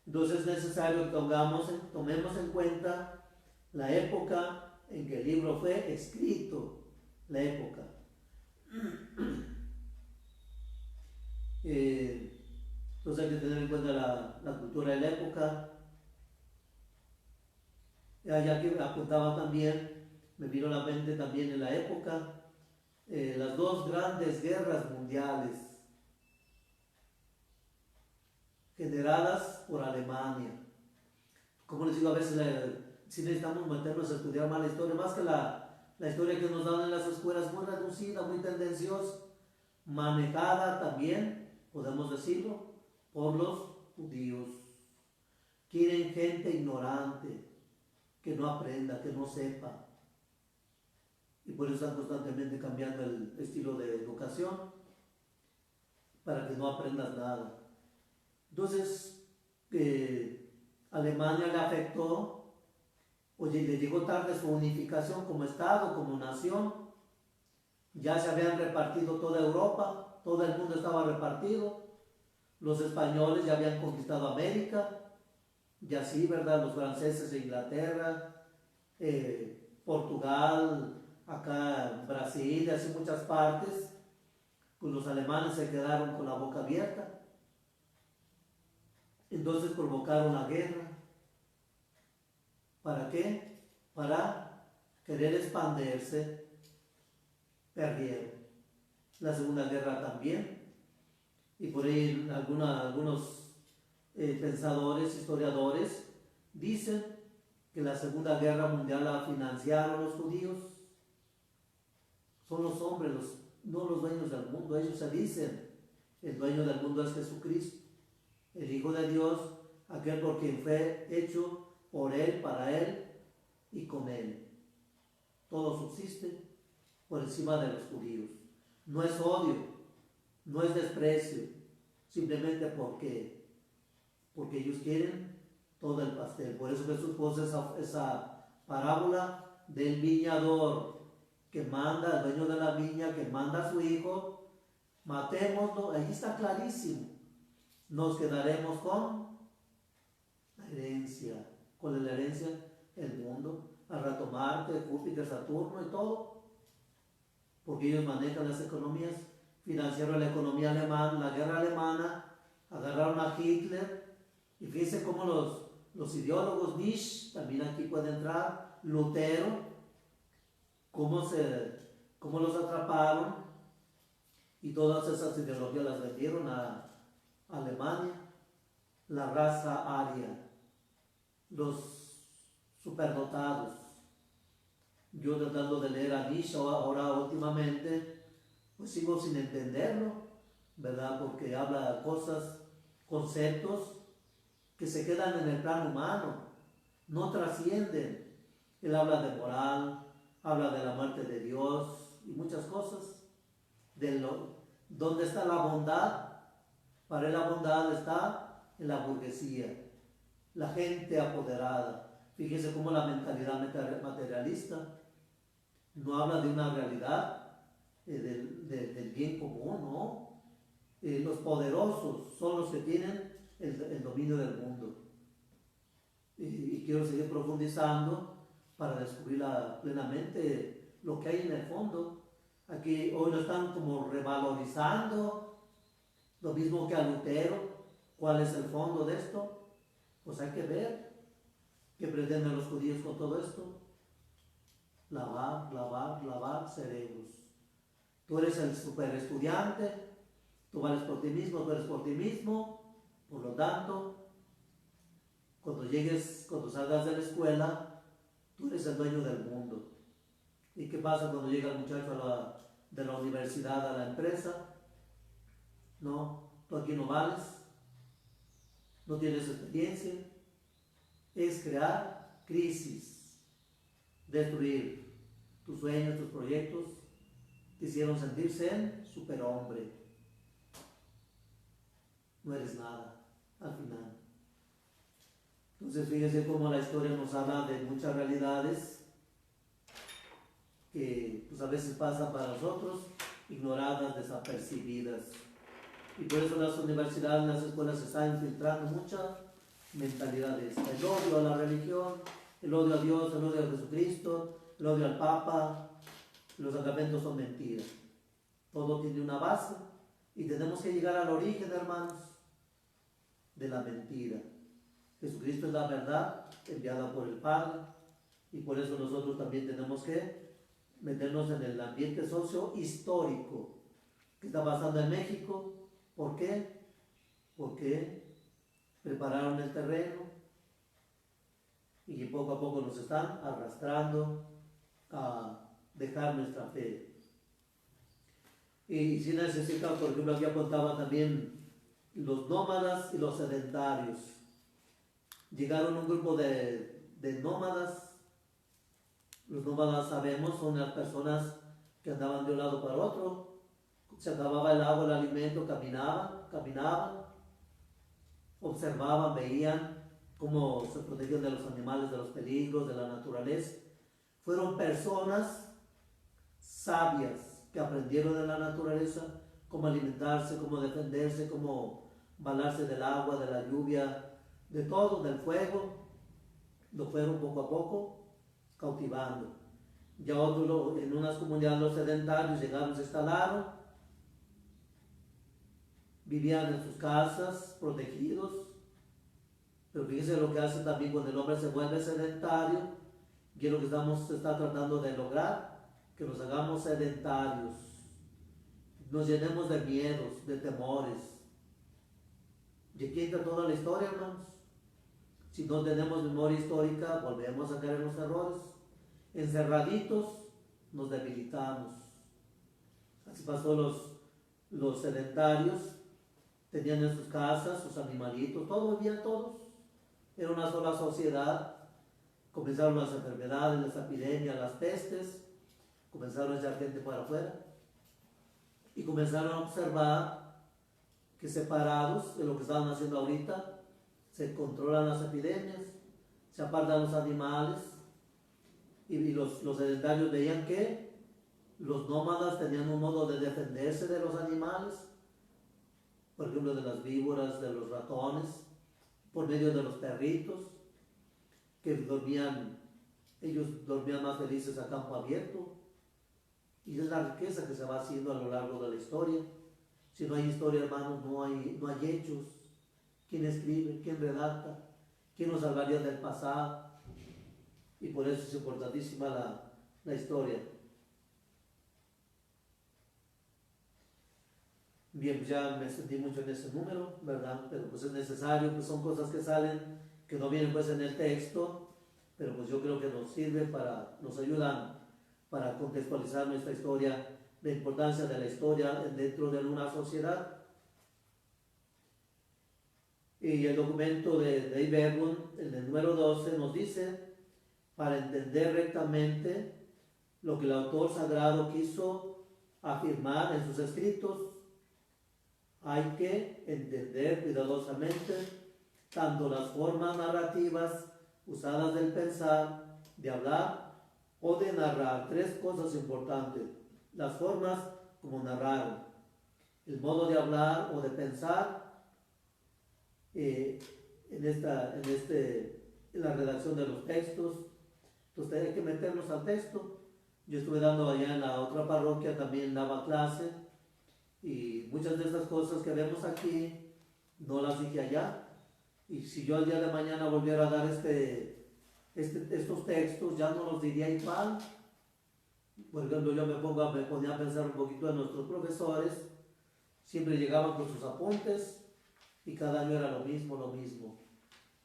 Entonces es necesario que tomemos en cuenta la época en que el libro fue escrito, la época. Entonces hay que tener en cuenta la cultura de la época. Ya que apuntaba también, me vino a la mente también en la época, las dos grandes guerras mundiales generadas por Alemania. Como les digo, a veces si necesitamos meternos a estudiar más la historia, más que la historia que nos dan en las escuelas, muy reducida, muy tendenciosa, manejada también, podemos decirlo, por los judíos. Quieren gente ignorante, que no aprenda, que no sepa. Y por eso están constantemente cambiando el estilo de educación. para que no aprendas nada. Entonces, Alemania le afectó, oye, le llegó tarde su unificación como Estado, como nación. Ya se habían repartido toda Europa, todo el mundo estaba repartido. Los españoles ya habían conquistado América, y así, ¿verdad? Los franceses de Inglaterra, Portugal, acá Brasil, así muchas partes. Pues los alemanes se quedaron con la boca abierta. Entonces provocaron la guerra. ¿Para qué? Para querer expandirse. Perdieron. La Segunda Guerra también. Y por ahí algunos pensadores, historiadores, dicen que la Segunda Guerra Mundial la financiaron los judíos. Son los hombres, no los dueños del mundo. Ellos se dicen, el dueño del mundo es Jesucristo, el Hijo de Dios, aquel por quien fue hecho por Él, para Él y con Él. Todo subsiste por encima de los judíos. No es odio, no es desprecio, simplemente porque ellos quieren todo el pastel. Por eso Jesús puso esa parábola del viñador que manda, el dueño de la viña, que manda a su hijo, matémoslo, ahí está clarísimo. Nos quedaremos con la herencia. ¿Cuál es la herencia? El mundo. Al rato Marte, Júpiter, Saturno y todo. Porque ellos manejan las economías. Financiaron la economía alemana, la guerra alemana, agarraron a Hitler. Y fíjense cómo los ideólogos, Nietzsche, también aquí puede entrar, Lutero, cómo los atraparon. Y todas esas ideologías las vendieron a Alemania, la raza aria, los superdotados. Yo tratando de leer a Nietzsche ahora últimamente, pues sigo sin entenderlo, ¿verdad? Porque habla cosas, conceptos que se quedan en el plano humano, no trascienden. Él habla de moral, habla de la muerte de Dios y muchas cosas. ¿Dónde está la bondad? Para él la bondad está en la burguesía, la gente apoderada. Fíjese cómo la mentalidad materialista no habla de una realidad del bien común, ¿no? Los poderosos son los que tienen el dominio del mundo. Y quiero seguir profundizando para descubrir plenamente lo que hay en el fondo. Aquí hoy lo están como revalorizando, lo mismo que a Lutero. ¿Cuál es el fondo de esto? Pues hay que ver qué pretenden los judíos con todo esto. Lavar cerebros. Tú eres el super estudiante, tú vales por ti mismo, tú eres por ti mismo, por lo tanto, cuando salgas de la escuela, tú eres el dueño del mundo. ¿Y qué pasa cuando llega el muchacho de la universidad a la empresa? No, tú aquí no vales, no tienes experiencia. Es crear crisis, destruir tus sueños, tus proyectos. Te hicieron sentirse en superhombre. No eres nada al final. Entonces fíjese cómo la historia nos habla de muchas realidades que pues a veces pasan para nosotros ignoradas, desapercibidas. Y por eso en las universidades, en las escuelas se está infiltrando mucha mentalidad de esta. El odio a la religión, el odio a Dios, el odio a Jesucristo, el odio al Papa. Los sacramentos son mentiras. Todo tiene una base y tenemos que llegar al origen, hermanos, de la mentira. Jesucristo es la verdad enviada por el Padre y por eso nosotros también tenemos que meternos en el ambiente socio-histórico que está pasando en México. ¿Por qué? Porque prepararon el terreno y poco a poco nos están arrastrando a dejar nuestra fe. Y si necesita, por ejemplo, aquí apuntaba también los nómadas y los sedentarios. Llegaron un grupo de nómadas. Los nómadas, sabemos, son las personas que andaban de un lado para otro, se acababa el agua, el alimento, caminaban, observaban, veían cómo se protegían de los animales, de los peligros, de la naturaleza. Fueron personas sabias que aprendieron de la naturaleza cómo alimentarse, cómo defenderse, cómo valarse del agua, de la lluvia, de todo, del fuego. Lo fueron poco a poco cautivando. Ya otros, en unas comunidades los sedentarios llegaron, se instalaron, vivían en sus casas, protegidos. Pero fíjense lo que hace también cuando el hombre se vuelve sedentario, y es lo que se está tratando de lograr, que nos hagamos sedentarios, nos llenemos de miedos, de temores. Y aquí entra toda la historia, hermanos. Si no tenemos memoria histórica, volvemos a caer en los errores. Encerraditos, nos debilitamos. Así pasó los sedentarios, tenían en sus casas sus animalitos, todos vivían todos. Era una sola sociedad. Comenzaron las enfermedades, las epidemias, las pestes. Comenzaron a echar gente para afuera. Y comenzaron a observar que separados de lo que estaban haciendo ahorita, se controlan las epidemias, se apartan los animales. Y los sedentarios veían que los nómadas tenían un modo de defenderse de los animales, por ejemplo de las víboras, de los ratones, por medio de los perritos, que ellos dormían más felices a campo abierto. Y es la riqueza que se va haciendo a lo largo de la historia. Si no hay historia, hermanos, no hay hechos. ¿Quién escribe? ¿Quién redacta? ¿Quién nos salvaría del pasado? Y por eso es importantísima la historia. Bien, pues ya me sentí mucho en ese número, ¿verdad? Pero pues es necesario, pues son cosas que salen, que no vienen pues en el texto, pero pues yo creo que nos sirve nos ayudan para contextualizar nuestra historia, la importancia de la historia dentro de una sociedad. Y el documento de Dave Bergman, en el número 12, nos dice, para entender rectamente lo que el autor sagrado quiso afirmar en sus escritos, hay que entender cuidadosamente tanto las formas narrativas usadas del pensar, de hablar o de narrar. Tres cosas importantes. Las formas como narrar, el modo de hablar o de pensar en la redacción de los textos. Entonces hay que meternos al texto. Yo estuve dando allá en la otra parroquia, también daba clase, y muchas de estas cosas que vemos aquí no las dije allá. Y si yo al día de mañana volviera a dar estos textos, ya no los diría igual. Por ejemplo, yo me ponía a pensar un poquito en nuestros profesores. Siempre llegaban con sus apuntes y cada año era lo mismo.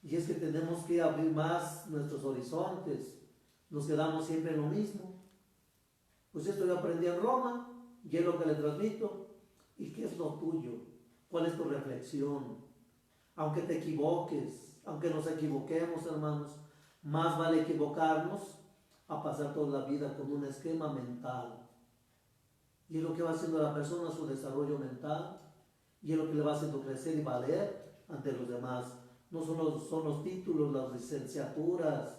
Y es que tenemos que abrir más nuestros horizontes. Nos quedamos siempre en lo mismo. Pues esto yo aprendí en Roma y es lo que le transmito. ¿Y qué es lo tuyo? ¿Cuál es tu reflexión? Aunque te equivoques, aunque nos equivoquemos, hermanos, más vale equivocarnos a pasar toda la vida con un esquema mental. Y es lo que va haciendo a la persona, su desarrollo mental, y es lo que le va haciendo crecer y valer ante los demás. No son los títulos, las licenciaturas,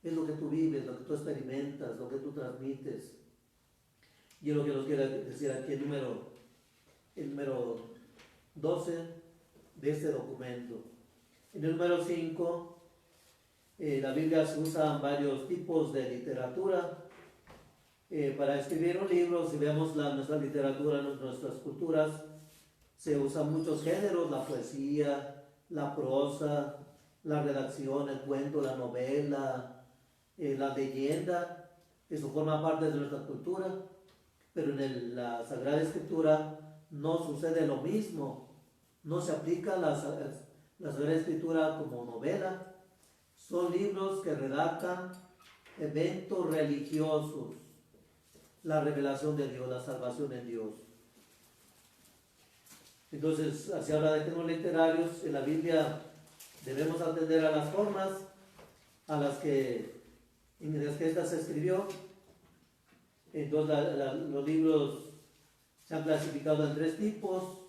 es lo que tú vives, lo que tú experimentas, lo que tú transmites. Y es lo que nos quiere decir aquí el número 12 de este documento. En el número 5, la Biblia se usa varios tipos de literatura. Para escribir un libro, si vemos nuestra literatura, nuestras culturas, se usan muchos géneros: la poesía, la prosa, la redacción, el cuento, la novela, la leyenda. Eso forma parte de nuestra cultura, pero en la Sagrada Escritura no sucede lo mismo. No se aplica la Sagrada Escritura como novela. Son libros que redactan eventos religiosos, la revelación de Dios, la salvación en Dios. Entonces, así habla de temas literarios. En la Biblia debemos atender a las formas en las que esta se escribió. Entonces, los libros Se han clasificado en tres tipos: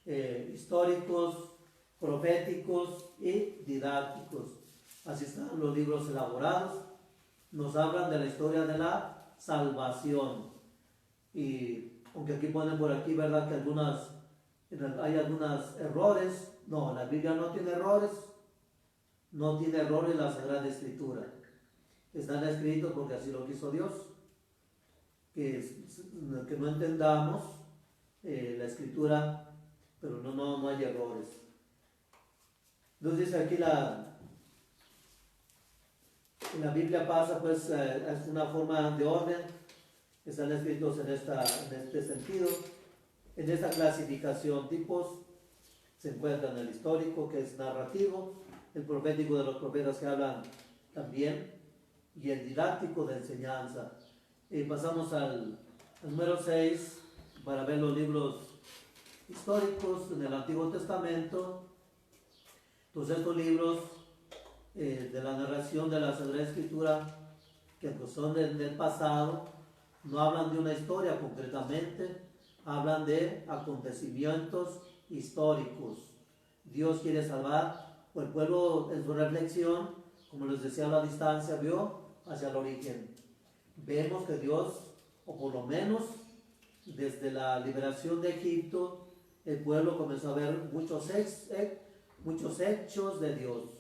históricos, proféticos y didácticos. Así están los libros elaborados. Nos hablan de la historia de la salvación. Y aunque aquí ponen por aquí, ¿verdad?, que hay algunos errores. No, la Biblia no tiene errores. No tiene errores la Sagrada Escritura. Están escritos porque así lo quiso Dios. Que no entendamos la Escritura, pero no hay errores. Entonces dice aquí la Biblia pasa, pues, es una forma de orden. Están escritos en este sentido. En esta clasificación tipos se encuentran el histórico, que es narrativo, el profético de los profetas que hablan también, y el didáctico de enseñanza. Pasamos al número 6 para ver los libros históricos en el Antiguo Testamento. Entonces estos libros de la narración de la Sagrada Escritura, que pues son del pasado, no hablan de una historia concretamente, hablan de acontecimientos históricos. Dios quiere salvar, o el pueblo en su reflexión, como les decía, a la distancia vio hacia el origen. Vemos que Dios, o por lo menos desde la liberación de Egipto, el pueblo comenzó a ver muchos hechos de Dios,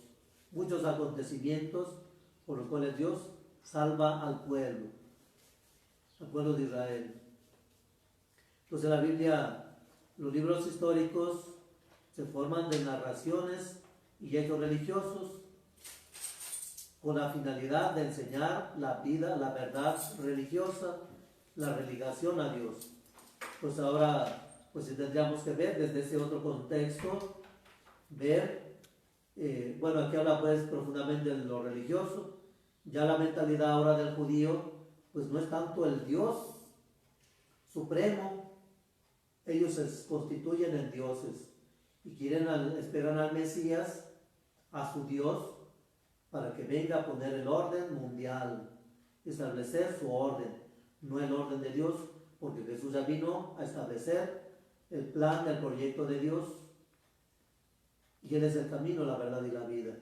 muchos acontecimientos por los cuales Dios salva al pueblo de Israel. Entonces la Biblia, los libros históricos se forman de narraciones y hechos religiosos con la finalidad de enseñar la vida, la verdad religiosa, la religación a Dios. Pues ahora, pues tendríamos que ver desde ese otro contexto, bueno, aquí habla pues profundamente de lo religioso. Ya la mentalidad ahora del judío, pues no es tanto el Dios supremo. Ellos se constituyen en dioses y esperan al Mesías, a su Dios, para que venga a poner el orden mundial, establecer su orden, no el orden de Dios, porque Jesús ya vino a establecer el plan, el proyecto de Dios, y Él es el camino, la verdad y la vida.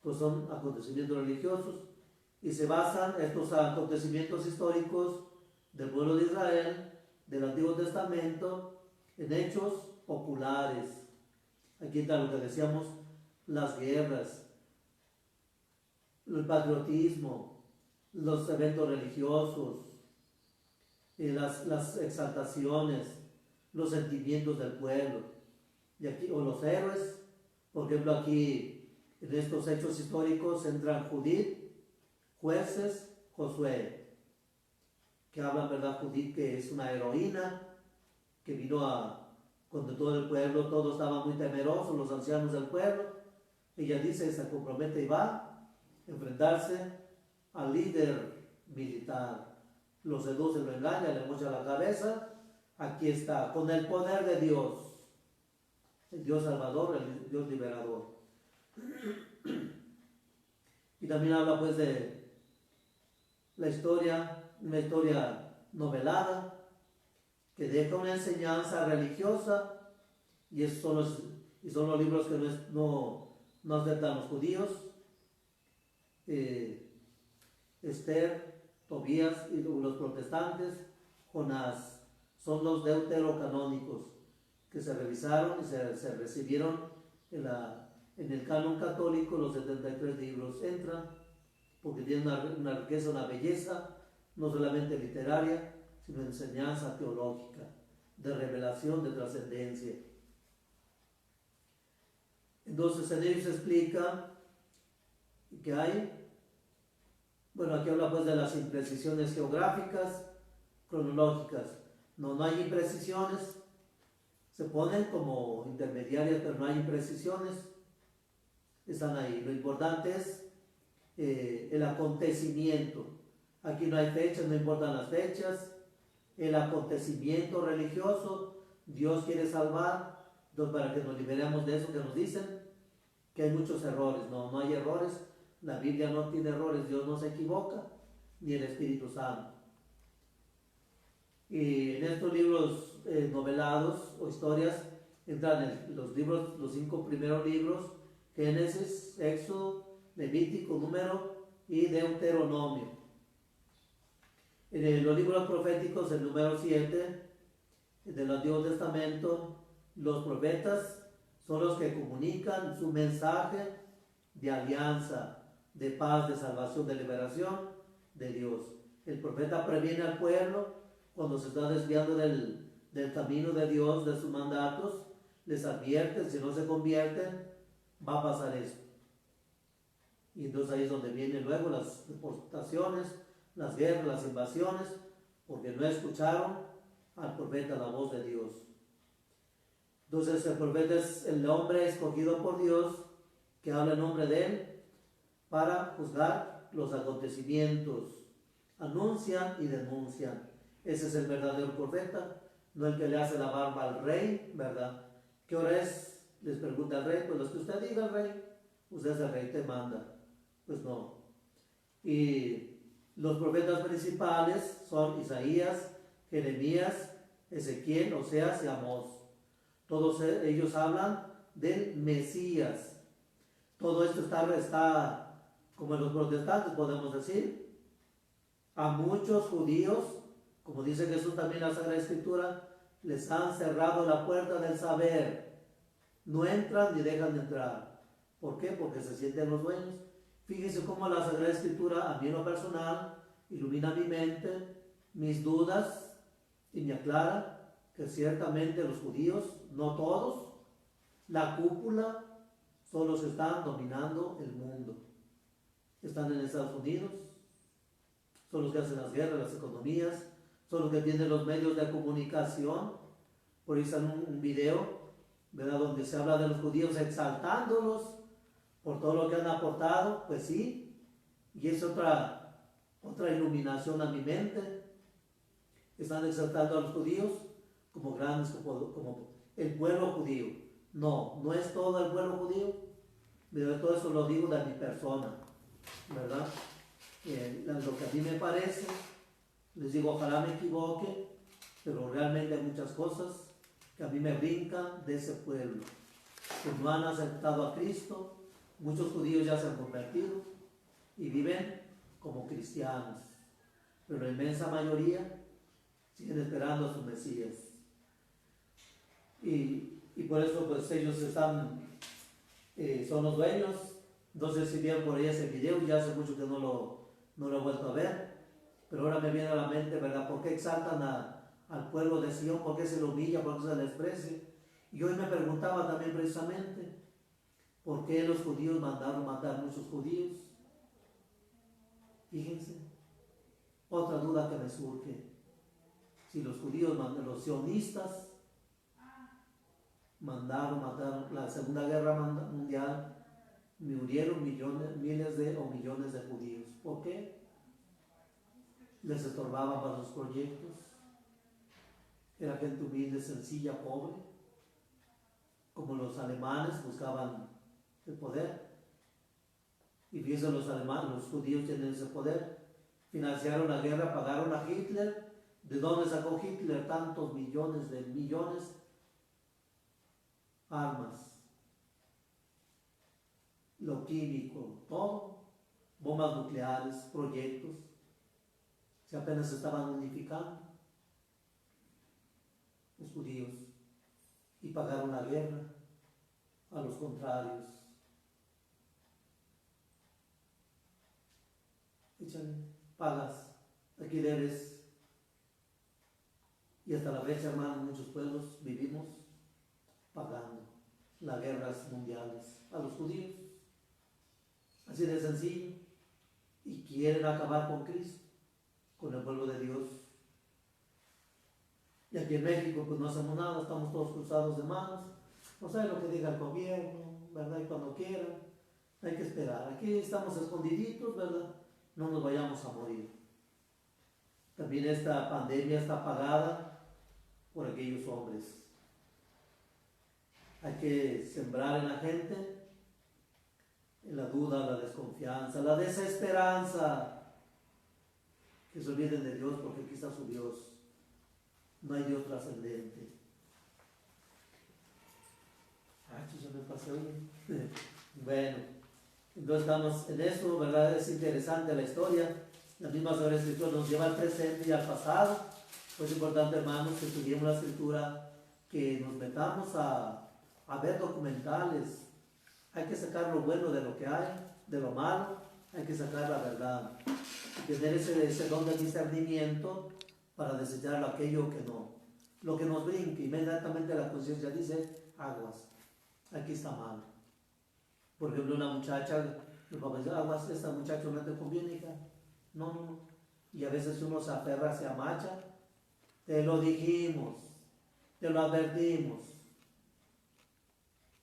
Pues son acontecimientos religiosos y se basan estos acontecimientos históricos del pueblo de Israel, del Antiguo Testamento, en hechos populares. Aquí está lo que decíamos, las guerras, el patriotismo, los eventos religiosos, las exaltaciones, los sentimientos del pueblo. Y aquí, o los héroes, por ejemplo, aquí en estos hechos históricos entran Judith, Jueces, Josué, que hablan, ¿verdad? Judith, que es una heroína, que vino cuando todo el pueblo, todos estaban muy temerosos, los ancianos del pueblo. Ella dice, se compromete y va a enfrentarse al líder militar. Lo seduce, lo engaña, le mocha la cabeza. Aquí está, con el poder de Dios, el Dios salvador, el Dios liberador. Y también habla pues de la historia, una historia novelada, que deja una enseñanza religiosa, y son los libros que no aceptan los judíos. Esther, Tobías y los protestantes, Jonás, son los deuterocanónicos que se revisaron y se recibieron en el canon católico. Los 73 libros entran porque tienen una riqueza, una belleza, no solamente literaria, sino enseñanza teológica, de revelación, de trascendencia. Entonces en ellos se explica que hay, bueno, aquí habla pues de las imprecisiones geográficas, cronológicas. No hay imprecisiones, se ponen como intermediarias, pero no hay imprecisiones, están ahí. Lo importante es el acontecimiento. Aquí no hay fechas, no importan las fechas. El acontecimiento religioso, Dios quiere salvar. Entonces, para que nos liberemos de eso que nos dicen, que hay muchos errores. No hay errores. La Biblia no tiene errores. Dios no se equivoca, ni el Espíritu Santo. Y en estos libros novelados o historias entran los libros, los 5 primeros libros: Génesis, Éxodo, Levítico, Número y Deuteronomio. En los libros proféticos, el número 7 del Antiguo Testamento, los profetas son los que comunican su mensaje de alianza, de paz, de salvación, de liberación de Dios. El profeta previene al pueblo cuando se está desviando del camino de Dios, de sus mandatos. Les advierte: si no se convierten, va a pasar esto. Y entonces ahí es donde vienen luego las deportaciones, las guerras, las invasiones, porque no escucharon al profeta, la voz de Dios. Entonces el profeta es el hombre escogido por Dios que habla en nombre de él para juzgar los acontecimientos. Anuncian y denuncian. Ese es el verdadero profeta, no el que le hace la barba al rey, ¿verdad? ¿Qué hora es? Les pregunta el rey. Pues lo que usted diga, el rey. Usted es el rey, te manda. Pues no. Y los profetas principales son Isaías, Jeremías, Ezequiel, Oseas y Amós. Todos ellos hablan del Mesías. Todo esto está como en los protestantes, podemos decir. A muchos judíos, como dice Jesús también en la Sagrada Escritura, les han cerrado la puerta del saber. No entran ni dejan de entrar. ¿Por qué? Porque se sienten los dueños. Fíjense cómo la Sagrada Escritura, a mí en lo personal, ilumina mi mente, mis dudas, y me aclara que ciertamente los judíos, no todos, la cúpula, son los que están dominando el mundo. Están en Estados Unidos, son los que hacen las guerras, las economías, son los que tienen los medios de comunicación. Por ahí está un video, ¿verdad?, donde se habla de los judíos exaltándolos por todo lo que han aportado. Pues sí, y es otra iluminación a mi mente. Están exaltando a los judíos como grandes, como el pueblo judío. No es todo el pueblo judío, pero todo eso lo digo de mi persona, ¿verdad? Lo que a mí me parece, les digo, ojalá me equivoque, pero realmente hay muchas cosas que a mí me brincan de ese pueblo, que no han aceptado a Cristo. Muchos judíos ya se han convertido y viven como cristianos, pero la inmensa mayoría siguen esperando a su Mesías. Y por eso pues ellos son los dueños. No sé si vieron por ahí ese video, ya hace mucho que no lo he vuelto a ver, pero ahora me viene a la mente, ¿verdad?, ¿por qué exaltan al pueblo de Sion? ¿Por qué se lo humilla? ¿Por qué se le desprecia? Y hoy me preguntaba también precisamente, ¿por qué los judíos mandaron matar muchos judíos? Fíjense, otra duda que me surge. Si los judíos, los sionistas, mandaron matar la Segunda Guerra Mundial, murieron millones de judíos. ¿Por qué? Les estorbaban para sus proyectos. Era gente humilde, sencilla, pobre. Como los alemanes buscaban el poder. Y fíjense, los judíos tienen ese poder. Financiaron la guerra, pagaron a Hitler. ¿De dónde sacó Hitler tantos millones de millones? Armas, lo químico, todo, bombas nucleares, proyectos, se apenas estaban unificando los judíos, y pagaron la guerra a los contrarios. Échale, pagas, aquí debes. Y hasta la fecha, hermano, muchos pueblos vivimos pagando las guerras mundiales a los judíos. Así de sencillo. Y quieren acabar con Cristo, con el pueblo de Dios. Y aquí en México pues no hacemos nada, estamos todos cruzados de manos. No sabe lo que diga el gobierno, ¿verdad? Y cuando quieran, hay que esperar. Aquí estamos escondiditos, ¿verdad? No nos vayamos a morir. También esta pandemia está pagada por aquellos hombres. Hay que sembrar en la gente en la duda, la desconfianza, la desesperanza, que se olviden de Dios, porque aquí está su Dios. no hay Dios trascendente. Se me pasó bien. Bueno, entonces estamos en eso, ¿verdad? Es interesante la historia. La misma Sagrada Escritura nos lleva al presente y al pasado. Pues es importante, hermanos, que estudiemos la Escritura, que nos metamos a ver documentales. Hay que sacar lo bueno de lo que hay, de lo malo, hay que sacar la verdad. Y tener ese don de discernimiento para desechar aquello que no. Lo que nos brinque, inmediatamente la conciencia dice, aguas, aquí está mal. Por ejemplo, una muchacha, el papá dice, aguas, esta muchacha no te conviene, hija. No. Y a veces uno se aferra, se amacha. Te lo dijimos, te lo advertimos.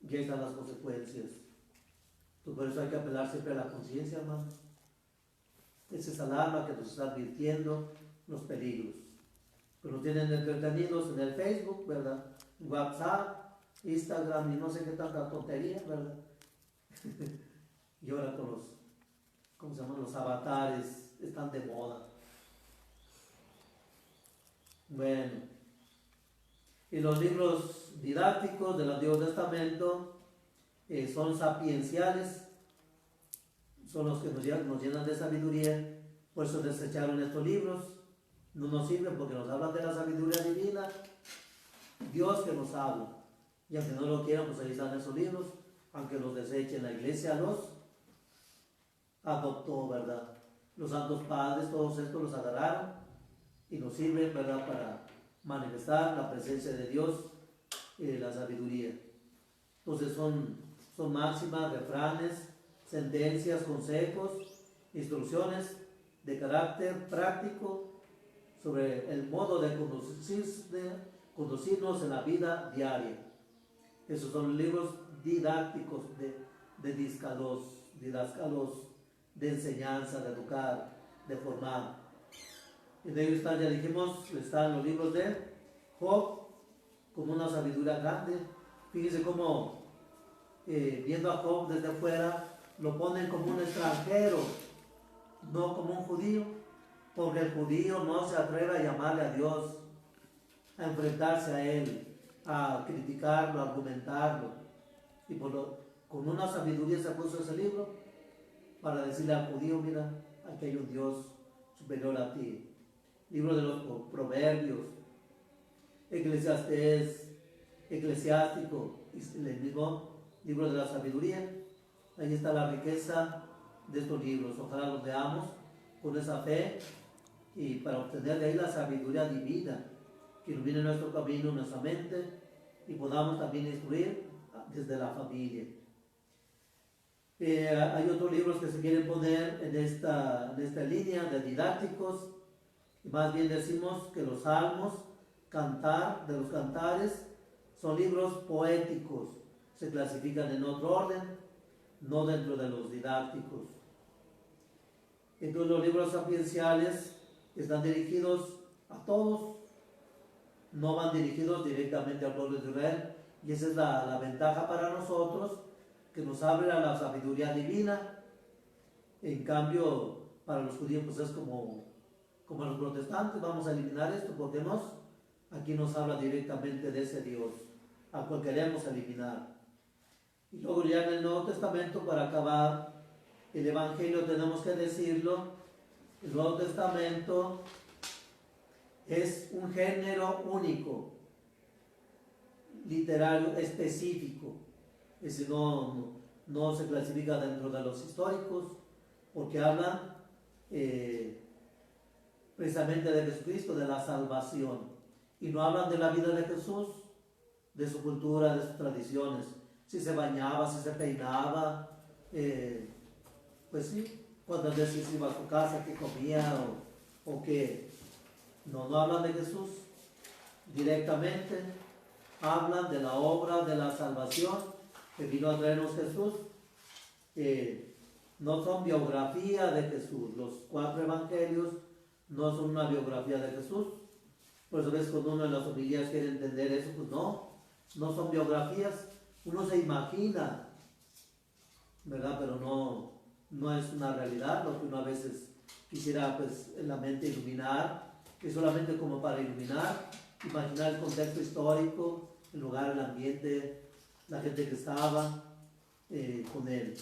Y ahí están las consecuencias. Entonces, por eso hay que apelar siempre a la conciencia, hermano. Es esa alarma que nos está advirtiendo los peligros. Pero nos tienen entretenidos en el Facebook, ¿verdad? WhatsApp, Instagram y no sé qué tanta tontería, ¿verdad? Y ahora con los, ¿cómo se llaman? Los avatares están de moda. Bueno, y los libros didácticos del Antiguo Testamento son sapienciales, son los que nos llenan de sabiduría. Por eso desecharon estos libros. No nos sirven porque nos hablan de la sabiduría divina, Dios que nos habla. Y aunque no lo quieran, pues ahí están esos libros. Aunque los desechen, la iglesia los adoptó, ¿verdad? Los santos padres, todos estos los agarraron y nos sirven, ¿verdad?, para manifestar la presencia de Dios y la sabiduría. Entonces son máximas, refranes, sentencias, consejos, instrucciones de carácter práctico sobre el modo de conducirnos en la vida diaria. Esos son libros didácticos de didascalos de enseñanza, de educar, de formar. Y de ellos están, ya dijimos, están los libros de Job, como una sabiduría grande. Fíjense cómo, viendo a Job desde afuera, lo ponen como un extranjero, no como un judío, porque el judío no se atreve a llamarle a Dios, a enfrentarse a Él, a criticarlo, a argumentarlo. Y con una sabiduría se puso ese libro para decirle al judío, mira, aquí hay un Dios superior a ti. Libro de los Proverbios, Eclesiástico, el mismo libro de la sabiduría. Ahí está la riqueza de estos libros. Ojalá los leamos con esa fe y para obtener de ahí la sabiduría divina que ilumine nuestro camino, nuestra mente, y podamos también instruir desde la familia. Hay otros libros que se quieren poner en esta línea de didácticos, y más bien decimos que los salmos, de los cantares, son libros poéticos, se clasifican en otro orden, no dentro de los didácticos. Entonces los libros sapienciales están dirigidos a todos, no van dirigidos directamente al pueblo de Israel, y esa es la ventaja para nosotros, que nos abre a la sabiduría divina. En cambio, para los judíos pues es como los protestantes, vamos a eliminar esto porque aquí nos habla directamente de ese Dios al cual queremos eliminar. Y luego ya en el Nuevo Testamento, para acabar el Evangelio, tenemos que decirlo, el Nuevo Testamento es un género único, literario, específico. Es decir, no se clasifica dentro de los históricos, porque hablan precisamente de Jesucristo, de la salvación, y no hablan de la vida de Jesús, de su cultura, de sus tradiciones, si se bañaba, si se peinaba, pues sí, cuántas veces iba a su casa, qué comía o qué. No hablan de Jesús directamente, hablan de la obra de la salvación que vino a traernos Jesús. No son biografía de Jesús, los 4 evangelios no son una biografía de Jesús. Por eso ves cuando uno en las homilías quiere entender eso, pues no son biografías, uno se imagina, ¿verdad? Pero no es una realidad, lo que uno a veces quisiera pues en la mente iluminar, que solamente como para iluminar, imaginar el contexto histórico, el lugar, el ambiente, la gente que estaba con él.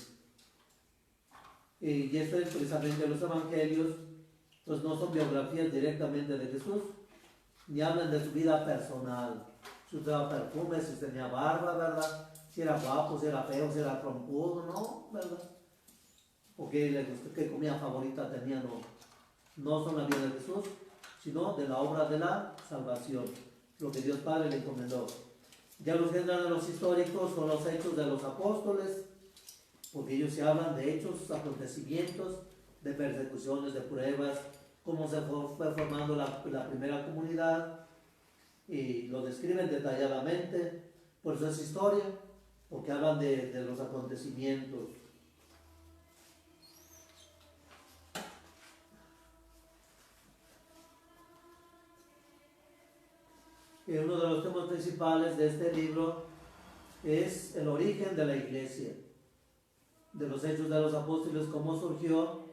Y esto es precisamente los evangelios, pues no son biografías directamente de Jesús, ni hablan de su vida personal, si usaba perfume, si tenía barba, ¿verdad? Si era guapo, si era feo, si era trompudo, ¿no? ¿Verdad? O qué comida favorita tenía, no. No son la vida de Jesús, sino de la obra de la salvación, lo que Dios Padre le encomendó. Ya los que entran en los históricos son los hechos de los apóstoles, porque ellos se hablan de hechos, acontecimientos, de persecuciones, de pruebas, cómo se fue formando la primera comunidad, y lo describen detalladamente. Por eso es historia, porque hablan de los acontecimientos. Y uno de los temas principales de este libro es el origen de la iglesia, de los hechos de los apóstoles, cómo surgió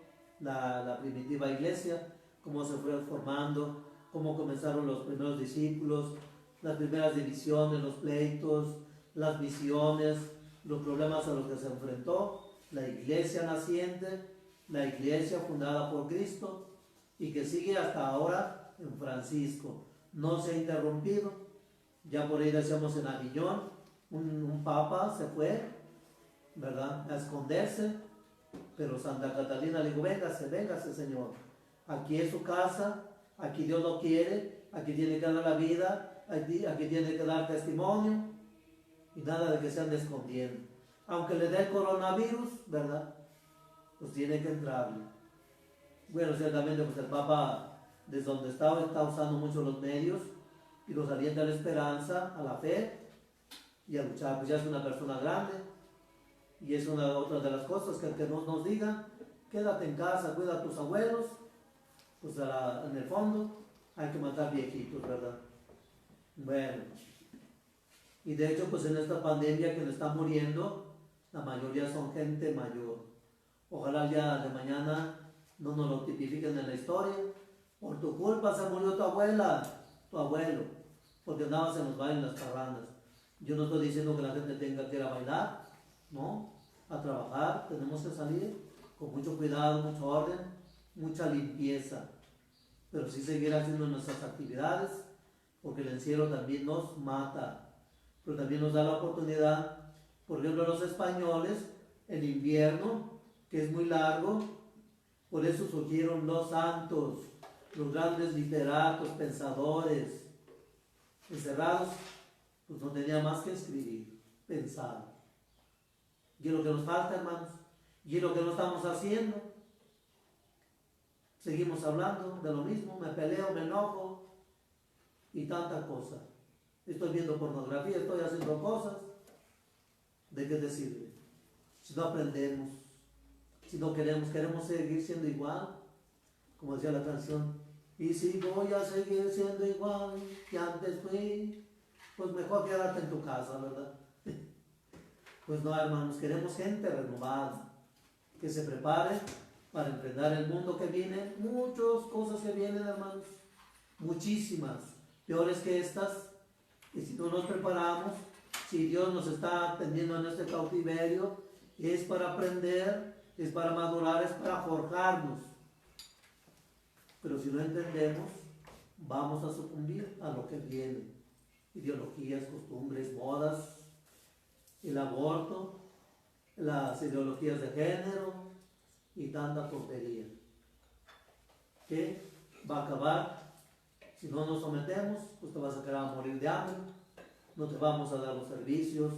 la primitiva iglesia, cómo se fue formando, cómo comenzaron los primeros discípulos, las primeras divisiones, los pleitos, las misiones, los problemas a los que se enfrentó la iglesia naciente, la iglesia fundada por Cristo y que sigue hasta ahora en Francisco. No se ha interrumpido. Ya por ahí decíamos en Avillón, un papa se fue, ¿verdad?, a esconderse, pero Santa Catalina le dijo: véngase señor, aquí es su casa, aquí Dios lo quiere, aquí tiene que dar la vida, aquí tiene que dar testimonio, y nada de que se ande escondiendo. Aunque le dé el coronavirus, ¿verdad?, pues tiene que entrarle. Bueno, ciertamente pues el Papa, desde donde está usando mucho los medios y los alienta a la esperanza, a la fe y a luchar. Pues ya es una persona grande, y es otra de las cosas que nos digan: quédate en casa, cuida a tus abuelos. Pues en el fondo hay que matar viejitos, ¿verdad? Bueno, y de hecho pues en esta pandemia que nos está muriendo, la mayoría son gente mayor. Ojalá el día de mañana no nos lo tipifiquen en la historia: por tu culpa se murió tu abuela, tu abuelo, porque andabas en los bailes, en las parrandas. Yo no estoy diciendo que la gente tenga que ir a bailar, no, a trabajar. Tenemos que salir con mucho cuidado, mucho orden, mucha limpieza, pero sí seguir haciendo nuestras actividades, porque el encierro también nos mata, pero también nos da la oportunidad. Por ejemplo, los españoles, el invierno, que es muy largo, por eso surgieron los santos, los grandes literatos, pensadores. Encerrados, pues no tenía más que escribir, pensar. Y es lo que nos falta, hermanos, y es lo que no estamos haciendo. Seguimos hablando de lo mismo: me peleo, me enojo y tanta cosa. Estoy viendo pornografía, estoy haciendo cosas. ¿De qué te sirve? Si no aprendemos, si no queremos seguir siendo igual, como decía la canción: y si voy a seguir siendo igual que antes fui, pues mejor quédate en tu casa, ¿verdad? Pues no, hermanos, queremos gente renovada, que se prepare para enfrentar el mundo que viene. Muchas cosas que vienen, hermanos, muchísimas, peores que estas. Y si no nos preparamos, si Dios nos está atendiendo en este cautiverio, es para aprender, es para madurar, es para forjarnos. Pero si no entendemos, vamos a sucumbir a lo que viene: ideologías, costumbres, modas, el aborto, las ideologías de género y tanta tontería que va a acabar. Si no nos sometemos, pues te vas a quedar a morir de hambre, no te vamos a dar los servicios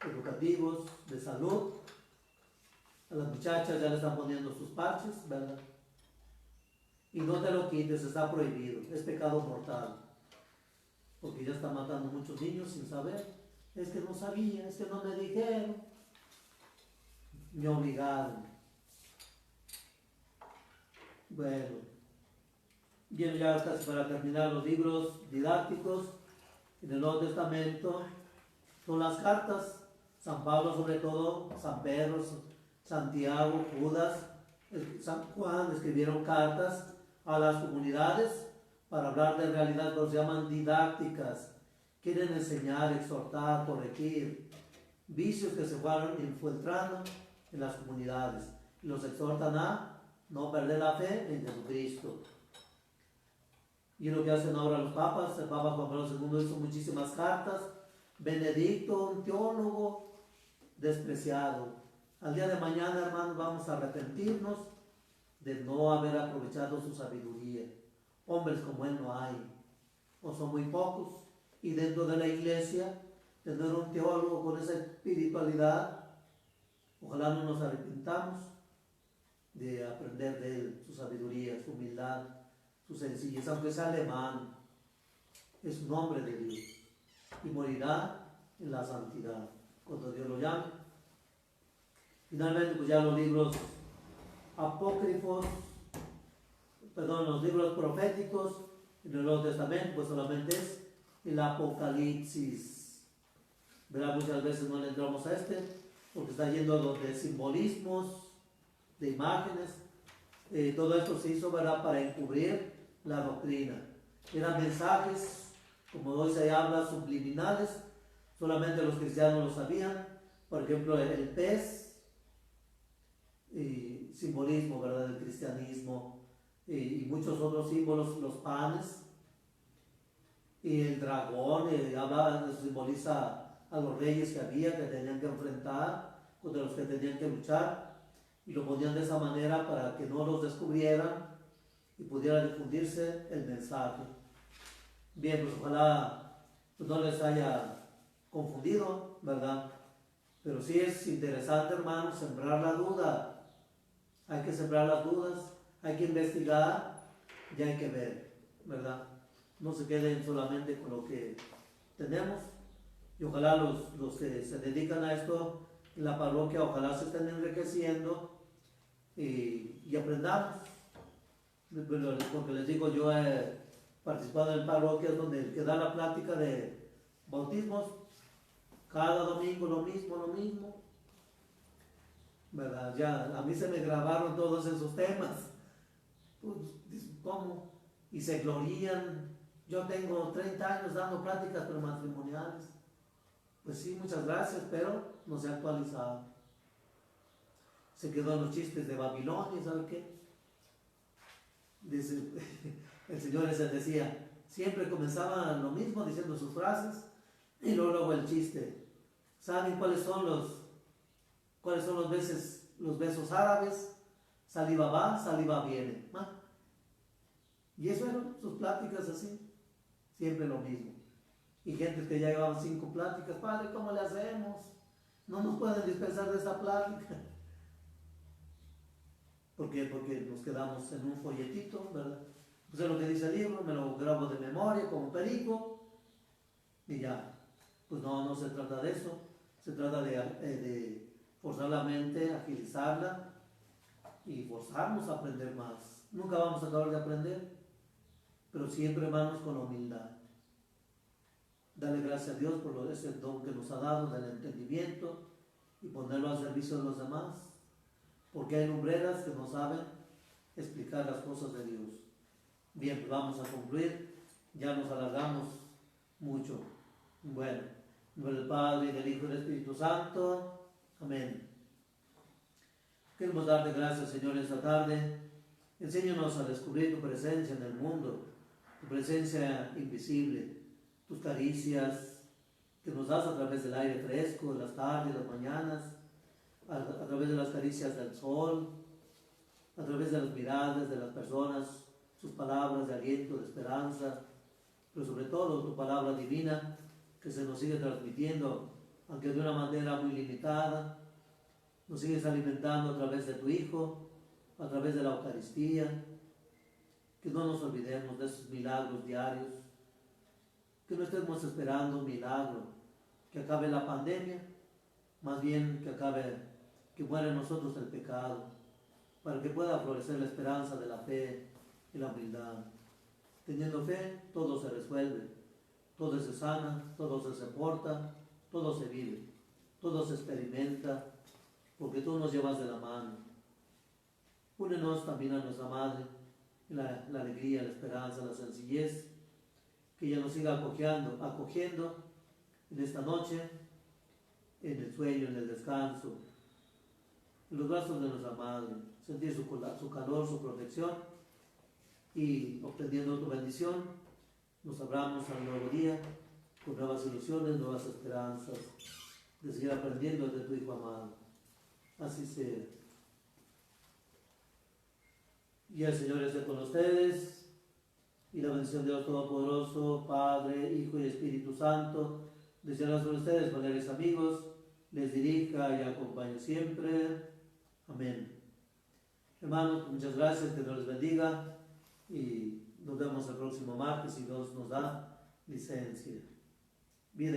educativos, de salud. A las muchachas ya le están poniendo sus parches, ¿verdad? Y no te lo quites, está prohibido, es pecado mortal, porque ya están matando muchos niños sin saber. Es que no sabía, es que no me dijeron, me obligaron. Bueno, bien, ya casi para terminar, los libros didácticos en el Nuevo Testamento son las cartas. San Pablo, sobre todo, San Pedro, Santiago, Judas, San Juan escribieron cartas a las comunidades para hablar de realidad, los llaman didácticas. Quieren enseñar, exhortar, corregir vicios que se fueron infiltrando en las comunidades. Y los exhortan a no perder la fe en Jesucristo. Y lo que hacen ahora los papas, el Papa Juan Pablo II hizo muchísimas cartas. Benedicto, un teólogo despreciado. Al día de mañana, hermanos, vamos a arrepentirnos de no haber aprovechado su sabiduría. Hombres como él no hay, o son muy pocos. Y dentro de la iglesia, tener un teólogo con esa espiritualidad, ojalá no nos arrepintamos de aprender de él, su sabiduría, su humildad, su sencillez, aunque sea alemán, es un hombre de Dios y morirá en la santidad cuando Dios lo llame. Finalmente, pues ya los libros apócrifos, los libros proféticos en el Nuevo Testamento, pues solamente es el Apocalipsis. ¿Verdad? Muchas veces no le entramos a porque está yendo a los de simbolismos, de imágenes. Todo esto se hizo, ¿verdad?, para encubrir la doctrina. Eran mensajes, como hoy se habla, subliminales. Solamente los cristianos lo sabían. Por ejemplo, el pez, simbolismo, ¿verdad?, del cristianismo, y muchos otros símbolos, los panes, y el dragón, simboliza a los reyes que había, que tenían que enfrentar, contra los que tenían que luchar, y lo ponían de esa manera para que no los descubrieran y pudiera difundirse el mensaje. Bien, pues ojalá pues no les haya confundido, ¿verdad? Pero sí es interesante, hermanos, sembrar la duda. Hay que sembrar las dudas, hay que investigar y hay que ver, ¿verdad? No se queden solamente con lo que tenemos. Y ojalá los que se dedican a esto en la parroquia, ojalá se estén enriqueciendo y aprendamos. Porque les digo, yo he participado en parroquias donde el que da la plática de bautismos, cada domingo lo mismo, ¿verdad? Ya a mí se me grabaron todos esos temas. Pues, ¿cómo? Y se glorían. Yo tengo 30 años dando pláticas prematrimoniales. Pues sí, muchas gracias, pero no se ha actualizado. Se quedó en los chistes de Babilonia, ¿sabe qué? Dice, el Señor ese decía, siempre comenzaba lo mismo diciendo sus frases y luego el chiste. ¿Saben cuáles son los besos árabes? Saliva va, saliva viene. ¿Ah? Y eso eran sus pláticas así, siempre lo mismo. Y gente que ya llevaban 5 pláticas, padre, ¿cómo le hacemos? No nos pueden dispensar de esta plática. ¿Por qué? Porque nos quedamos en un folletito, ¿verdad? Pues es lo que dice el libro, me lo grabo de memoria como perico y ya. Pues no se trata de eso. Se trata de forzar la mente, agilizarla y forzarnos a aprender más. Nunca vamos a acabar de aprender, pero siempre, hermanos, con humildad. Dale gracias a Dios por ese don que nos ha dado del entendimiento y ponerlo al servicio de los demás, porque hay lumbreras que no saben explicar las cosas de Dios. Bien, pues vamos a concluir, ya nos alargamos mucho. Bueno, en nombre del Padre, y del Hijo y del Espíritu Santo. Amén. Queremos darte gracias, Señor, esta tarde. Enséñanos a descubrir tu presencia en el mundo, tu presencia invisible, tus caricias que nos das a través del aire fresco, de las tardes, las mañanas, a través de las caricias del sol, a través de las miradas de las personas, sus palabras de aliento, de esperanza, pero sobre todo tu palabra divina que se nos sigue transmitiendo, aunque de una manera muy limitada. Nos sigues alimentando a través de tu Hijo, a través de la Eucaristía. Que no nos olvidemos de esos milagros diarios, que no estemos esperando un milagro, que acabe la pandemia, más bien que muera en nosotros el pecado, para que pueda florecer la esperanza de la fe y la humildad. Teniendo fe, todo se resuelve, todo se sana, todo se soporta, todo se vive, todo se experimenta, porque tú nos llevas de la mano. Únenos también a nuestra Madre, la alegría, la esperanza, la sencillez, que ella nos siga acogiendo en esta noche, en el sueño, en el descanso, en los brazos de nuestra Madre, sentir su calor, su protección, y obteniendo tu bendición, nos abramos al nuevo día con nuevas ilusiones, nuevas esperanzas, de seguir aprendiendo de tu Hijo amado. Así sea. Y el Señor esté con ustedes, y la bendición de Dios Todopoderoso, Padre, Hijo y Espíritu Santo, descienda sobre ustedes, familiares amigos, les dirija y acompañe siempre. Amén. Hermanos, muchas gracias, que Dios les bendiga, y nos vemos el próximo martes si Dios nos da licencia. Vida.